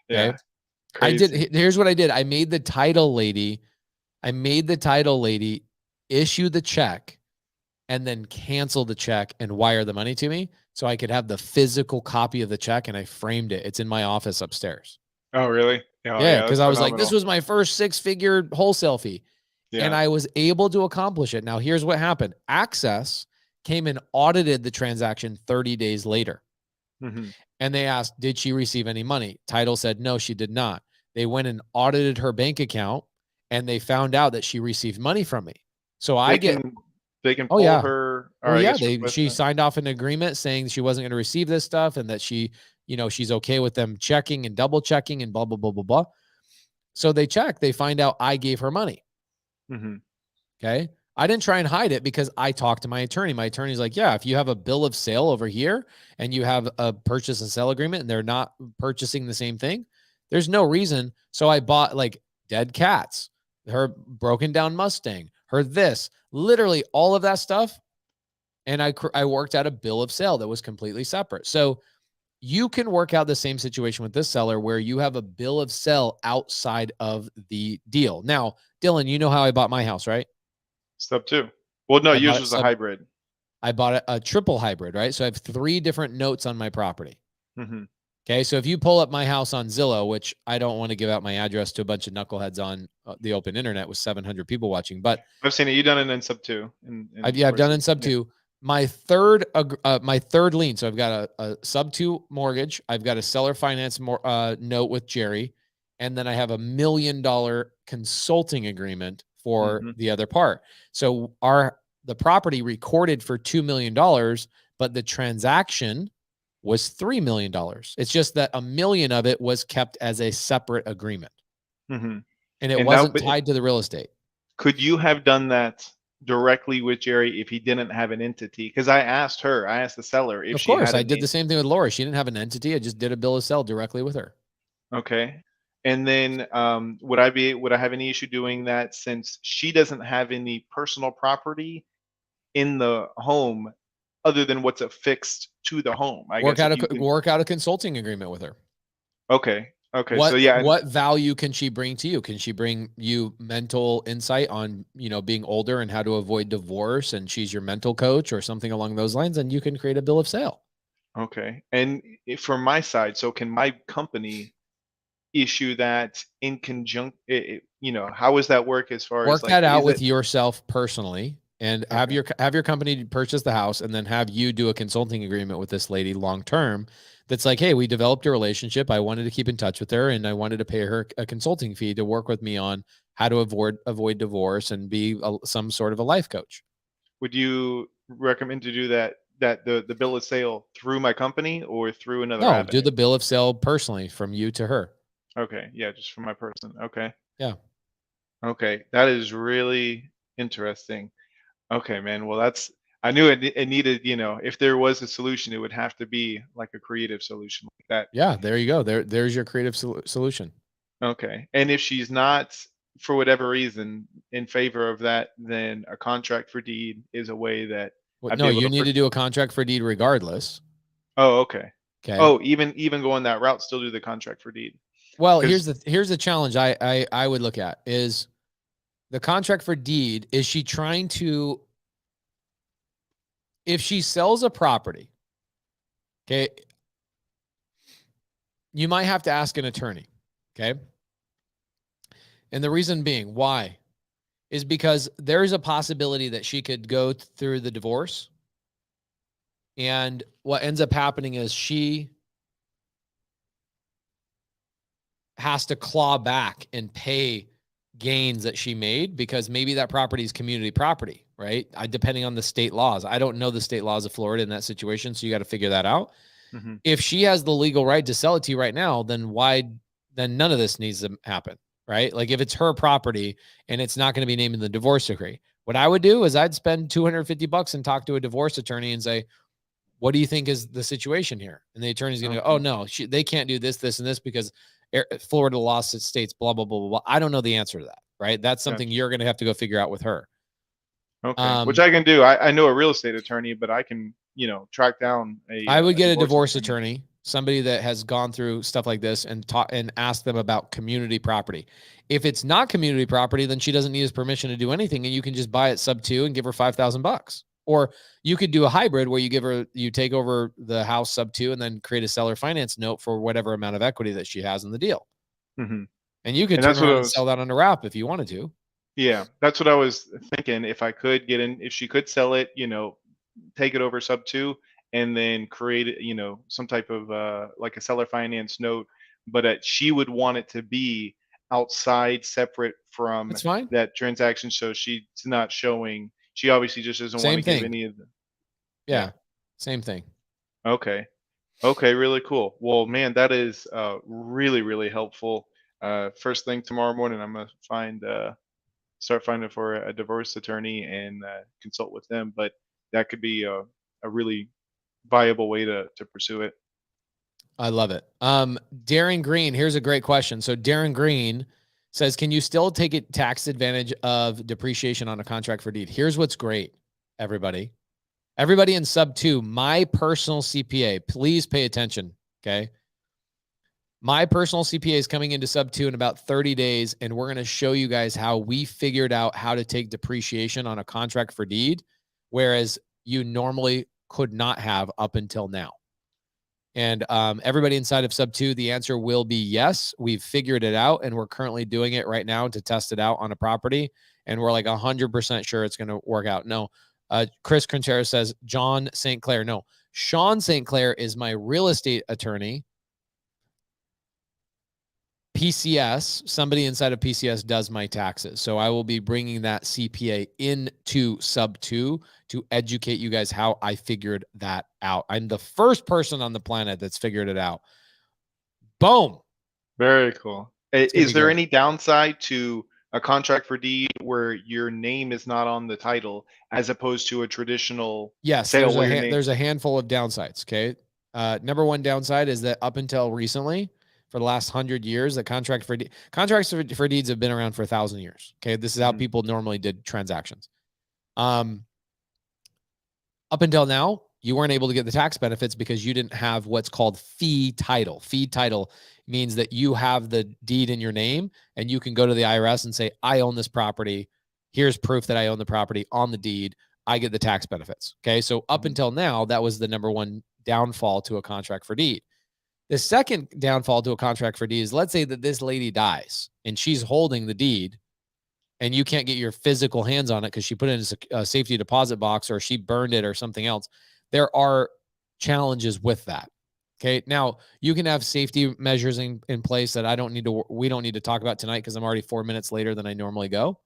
yeah. Okay? Here's what I did. I made the title lady issue the check and then cancel the check and wire the money to me so I could have the physical copy of the check, and I framed it. It's in my office upstairs. Oh, really? Yeah, because I was like, this was my first 6-figure wholesale fee. Yeah. And I was able to accomplish it. Now, here's what happened. Access came and audited the transaction 30 days later. And they asked, did she receive any money? Title said, no, she did not. They went and audited her bank account, and they found out that she received money from me. So they can pull her. Or she signed off an agreement saying she wasn't going to receive this stuff and that she's okay with them checking and double checking and blah, blah, blah, blah, blah. So they check, they find out I gave her money. Okay. I didn't try and hide it because I talked to my attorney. My attorney's like, yeah, if you have a bill of sale over here and you have a purchase and sale agreement and they're not purchasing the same thing, there's no reason. So I bought like dead cats, her broken down Mustang, her this, literally all of that stuff. And I worked out a bill of sale that was completely separate. So you can work out the same situation with this seller where you have a bill of sale outside of the deal. Now, Dylan, you know how I bought my house, right? Step 2. Well, no, I bought yours it was a hybrid. I bought a triple hybrid, right? So I have 3 different notes on my property. Mm-hmm. Okay. So if you pull up my house on Zillow, which I don't want to give out my address to a bunch of knuckleheads on the open internet with 700 people watching, but I've seen it. You've done it in sub 2. I've done in sub 2. My third lien. So I've got a sub 2 mortgage. I've got a seller finance note with Jerry. And then I have $1 million consulting agreement for the other part. So the property recorded for $2 million, but the transaction was $3 million. It's just that $1 million of it was kept as a separate agreement. Mm-hmm. And it wasn't tied to the real estate. Could you have done that directly with Jerry if he didn't have an entity? Because I asked the seller if she had. Of course, I did the same thing with Laura. She didn't have an entity. I just did a bill of sale directly with her. Okay. And then would I have any issue doing that since she doesn't have any personal property in the home other than what's affixed to the home? Work out a consulting agreement with her. Okay. Okay. What value can she bring to you? Can she bring you mental insight on, being older and how to avoid divorce, and she's your mental coach or something along those lines, and you can create a bill of sale. Okay. And from my side, so can my company issue that in conjunction? How does that work as far as work that out with yourself personally, and have your company purchase the house, and then have you do a consulting agreement with this lady long term. That's like, hey, we developed a relationship. I wanted to keep in touch with her, and I wanted to pay her a consulting fee to work with me on how to avoid divorce and be some sort of a life coach. Would you recommend to do that the bill of sale through my company or through another avenue? Do the bill of sale personally from you to her. Okay. Yeah, just from my person. Okay. Yeah. Okay. That is really interesting. Okay, man. Well, I knew it needed, if there was a solution, it would have to be like a creative solution like that. Yeah, there you go. There's your creative solution. Okay. And if she's not, for whatever reason, in favor of that, then a contract for deed is a way that. No, you need to do a contract for deed regardless. Oh, okay. Okay. Oh, even going that route, still do the contract for deed. Well, here's the challenge I would look at is the contract for deed. Is she trying to, if she sells a property, okay, you might have to ask an attorney, okay? And the reason being why is because there is a possibility that she could go through the divorce. And what ends up happening is she has to claw back and pay gains that she made because maybe that property is community property, right? Depending on the state laws. I don't know the state laws of Florida in that situation, so you got to figure that out. Mm-hmm. If she has the legal right to sell it to you right now, then none of this needs to happen, right? Like if it's her property and it's not going to be named in the divorce decree, what I would do is I'd spend $250 and talk to a divorce attorney and say, what do you think is the situation here? And the attorney's going to go, oh no, they can't do this, this, and this because Florida law states blah, blah, blah, blah, blah. I don't know the answer to that, right? That's something you're going to have to go figure out with her. Okay. Which I can do. I know a real estate attorney, but I can, track down I would get a divorce attorney, somebody that has gone through stuff like this and ask them about community property. If it's not community property, then she doesn't need his permission to do anything. And you can just buy it sub 2 and give her $5,000. Or you could do a hybrid where you take over the house sub 2 and then create a seller finance note for whatever amount of equity that she has in the deal. Mm-hmm. And you could turn around and sell that under wrap if you wanted to. Yeah, that's what I was thinking. If I could if she could sell it, take it over sub 2 and then create, some type of like a seller finance note, but she would want it to be outside, separate from that transaction. So she's not showing. She obviously just doesn't want to give any of them. Yeah, same thing. Okay. Really cool. Well, man, that is really, really helpful. First thing tomorrow morning, I'm going to start finding for a divorce attorney and consult with them. But that could be a really viable way to pursue it. I love it. Darren Green, here's a great question. So Darren Green says, can you still take it tax advantage of depreciation on a contract for deed? Here's what's great, everybody. Everybody in sub 2, my personal CPA, please pay attention, okay? My personal CPA is coming into sub 2 in about 30 days, and we're going to show you guys how we figured out how to take depreciation on a contract for deed, whereas you normally could not have up until now. And everybody inside of sub 2, the answer will be yes. We've figured it out, and we're currently doing it right now to test it out on a property, and we're like 100% sure it's going to work out. No, Chris Contreras says John St. Clair. No, Sean St. Clair is my real estate attorney. PCS, somebody inside of PCS does my taxes. So I will be bringing that CPA into sub 2 to educate you guys how I figured that out. I'm the first person on the planet that's figured it out. Boom. Very cool. Is there any downside to a contract for deed where your name is not on the title as opposed to a traditional sale? There's a handful of downsides. Okay. Number one downside is that up until recently, for the last 100 years, the contracts for deeds have been around for 1,000 years. Okay. This is how people normally did transactions. Up until now, you weren't able to get the tax benefits because you didn't have what's called fee title. Fee title means that you have the deed in your name and you can go to the IRS and say, I own this property. Here's proof that I own the property on the deed. I get the tax benefits. Okay. So up until now, that was the number one downfall to a contract for deed. The second downfall to a contract for deed is, let's say that this lady dies and she's holding the deed and you can't get your physical hands on it because she put it in a safety deposit box or she burned it or something else. There are challenges with that. Okay. Now you can have safety measures in place that we don't need to talk about tonight because I'm already 4 minutes later than I normally go.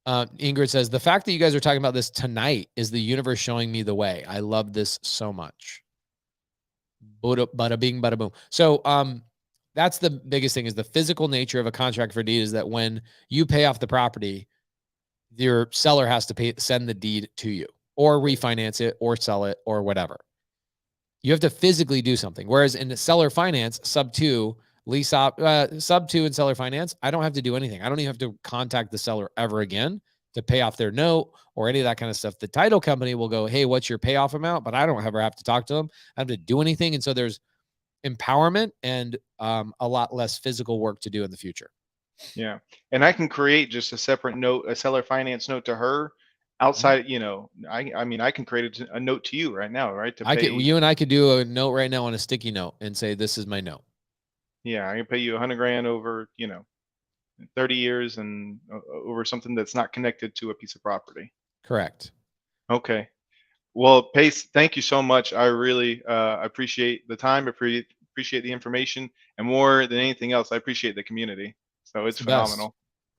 Ingrid says, the fact that you guys are talking about this tonight is the universe showing me the way. I love this so much. Bada bing, bada boom. So, that's the biggest thing, is the physical nature of a contract for deed is that when you pay off the property, your seller has to send the deed to you or refinance it or sell it or whatever. You have to physically do something. Whereas in the seller finance, sub 2, sub 2 and seller finance, I don't have to do anything. I don't even have to contact the seller ever again to pay off their note or any of that kind of stuff. The title company will go, hey, what's your payoff amount? But I don't ever have to talk to them. I have to do anything. And so there's empowerment and a lot less physical work to do in the future. Yeah. And I can create just a separate note, a seller finance note to her outside, I mean, I can create a note to you right now, right? You and I could do a note right now on a sticky note and say, this is my note. Yeah. I can pay you $100,000 over, 30 years and over something that's not connected to a piece of property. Correct. Okay. Well, Pace, thank you so much. I really appreciate the time, appreciate the information, and more than anything else, I appreciate the community. So it's phenomenal.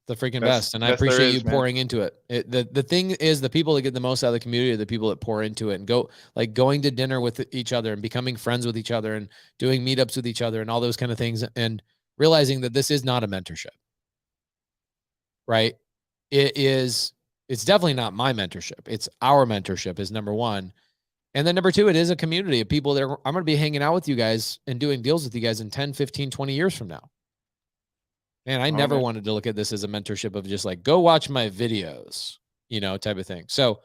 The freaking best. And I appreciate you pouring into it. The thing is, the people that get the most out of the community are the people that pour into it and going to dinner with each other and becoming friends with each other and doing meetups with each other and all those kind of things, and realizing that this is not a mentorship, right? It's definitely not my mentorship. It's our mentorship is number one. And then number two, it is a community of people that I'm going to be hanging out with you guys and doing deals with you guys in 10, 15, 20 years from now. Man, I never wanted to look at this as a mentorship of just like, go watch my videos, type of thing. So,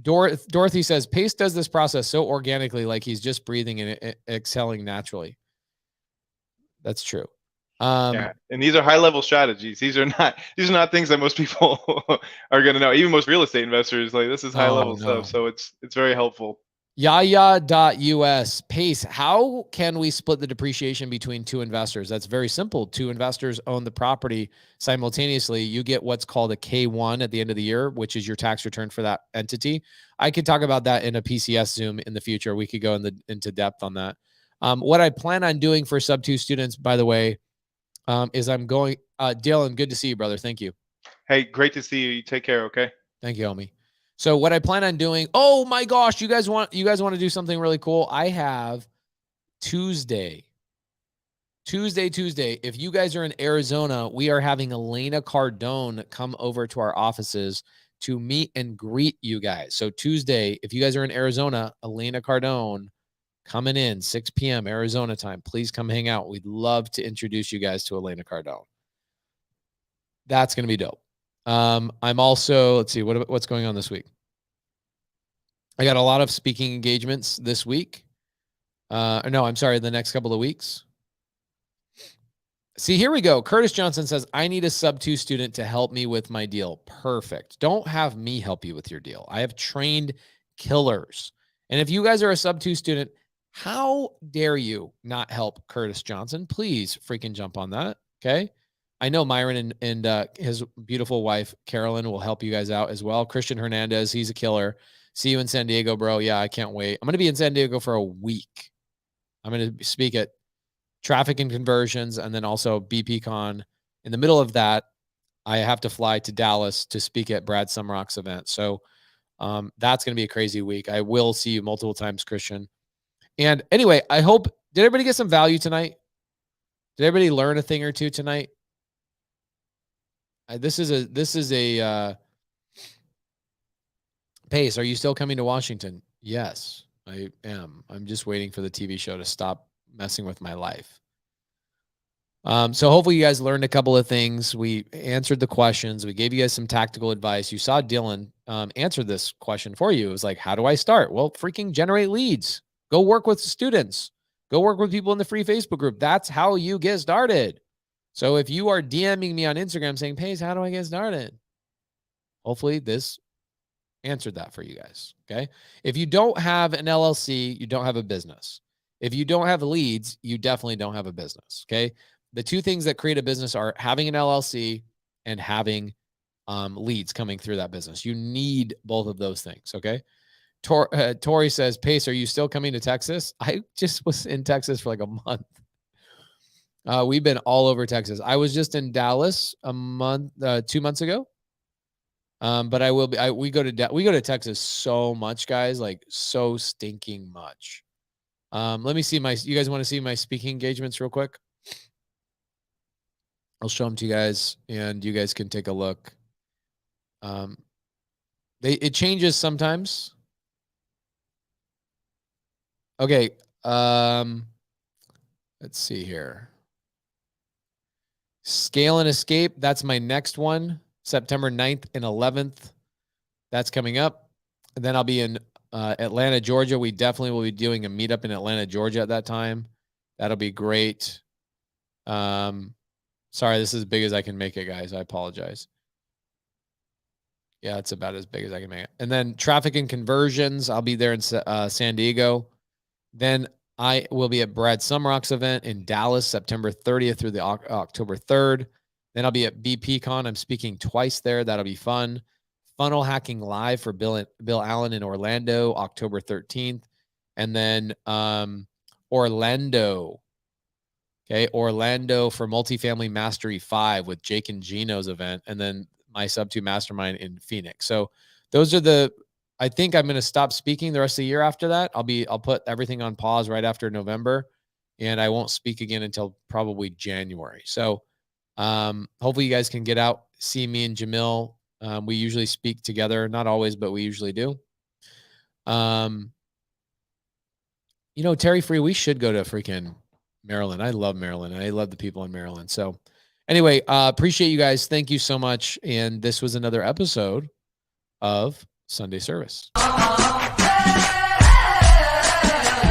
Dorothy says, Pace does this process so organically, like he's just breathing and exhaling naturally. That's true. Yeah, and these are high level strategies. These are not things that most people are going to know. Even most real estate investors, like, this is high level stuff. So it's very helpful. Yaya.us, Pace, how can we split the depreciation between two investors? That's very simple. Two investors own the property simultaneously. You get what's called a K1 at the end of the year, which is your tax return for that entity. I could talk about that in a PCS Zoom in the future. We could go into depth on that. What I plan on doing for sub 2 students, by the way, is I'm going, Dylan, good to see you, brother. Thank you. Hey, great to see you. You take care. Okay. Thank you, homie. So what I plan on doing, oh my gosh, you guys want to do something really cool? I have Tuesday. If you guys are in Arizona, we are having Elena Cardone come over to our offices to meet and greet you guys. So Tuesday, if you guys are in Arizona, Elena Cardone coming in 6 p.m. Arizona time. Please come hang out. We'd love to introduce you guys to Elena Cardone. That's going to be dope. I'm also, let's see, what's going on this week? I got a lot of speaking engagements this week. No, I'm sorry, the next couple of weeks. See, here we go. Curtis Johnson says, I need a sub-2 student to help me with my deal. Perfect. Don't have me help you with your deal. I have trained killers. And if you guys are a sub-2 student, how dare you not help Curtis Johnson? Please freaking jump on that. Okay. I know Myron and his beautiful wife, Carolyn, will help you guys out as well. Christian Hernandez, he's a killer. See you in San Diego, bro. Yeah, I can't wait. I'm going to be in San Diego for a week. I'm going to speak at Traffic and Conversions and then also BPCon. In the middle of that, I have to fly to Dallas to speak at Brad Sumrock's event. So that's going to be a crazy week. I will see you multiple times, Christian. And anyway, I hope, did everybody get some value tonight? Did everybody learn a thing or two tonight? This is a Pace, are you still coming to Washington? Yes, I am. I'm just waiting for the TV show to stop messing with my life. So hopefully you guys learned a couple of things. We answered the questions. We gave you guys some tactical advice. You saw Dylan answer this question for you. It was like, how do I start? Well, freaking generate leads. Go work with students. Go work with people in the free Facebook group. That's how you get started. So if you are DMing me on Instagram saying, Pace, how do I get started? Hopefully this answered that for you guys. Okay. If you don't have an LLC, you don't have a business. If you don't have leads, you definitely don't have a business. Okay. The two things that create a business are having an LLC and having leads coming through that business. You need both of those things. Okay. Tori says, Pace, are you still coming to Texas? I just was in Texas for like a month. We've been all over Texas. I was just in Dallas a month, 2 months ago. But I will be. We go to Texas so much, guys, like so stinking much. Let me see you guys want to see my speaking engagements real quick? I'll show them to you guys, and you guys can take a look. It changes sometimes. Okay. Let's see here. Scale and Escape. That's my next one. September 9th and 11th. That's coming up. And then I'll be in Atlanta, Georgia. We definitely will be doing a meetup in Atlanta, Georgia at that time. That'll be great. Sorry, this is as big as I can make it, guys. I apologize. Yeah, it's about as big as I can make it. And then Traffic and Conversions. I'll be there in San Diego. Then I will be at Brad Sumrock's event in Dallas, September 30th through the October 3rd. Then I'll be at BPCon. I'm speaking twice there. That'll be fun. Funnel Hacking Live for Bill Allen in Orlando, October 13th. And then Orlando. Okay, Orlando for Multifamily Mastery 5 with Jake and Gino's event. And then my Sub-2 Mastermind in Phoenix. So those are I think I'm going to stop speaking the rest of the year after that. I'll put everything on pause right after November. And I won't speak again until probably January. So hopefully you guys can get out, see me and Jamil. We usually speak together, not always, but we usually do. Terry Free, we should go to freaking Maryland. I love Maryland. I love the people in Maryland. So anyway, appreciate you guys. Thank you so much. And this was another episode of Sunday Service.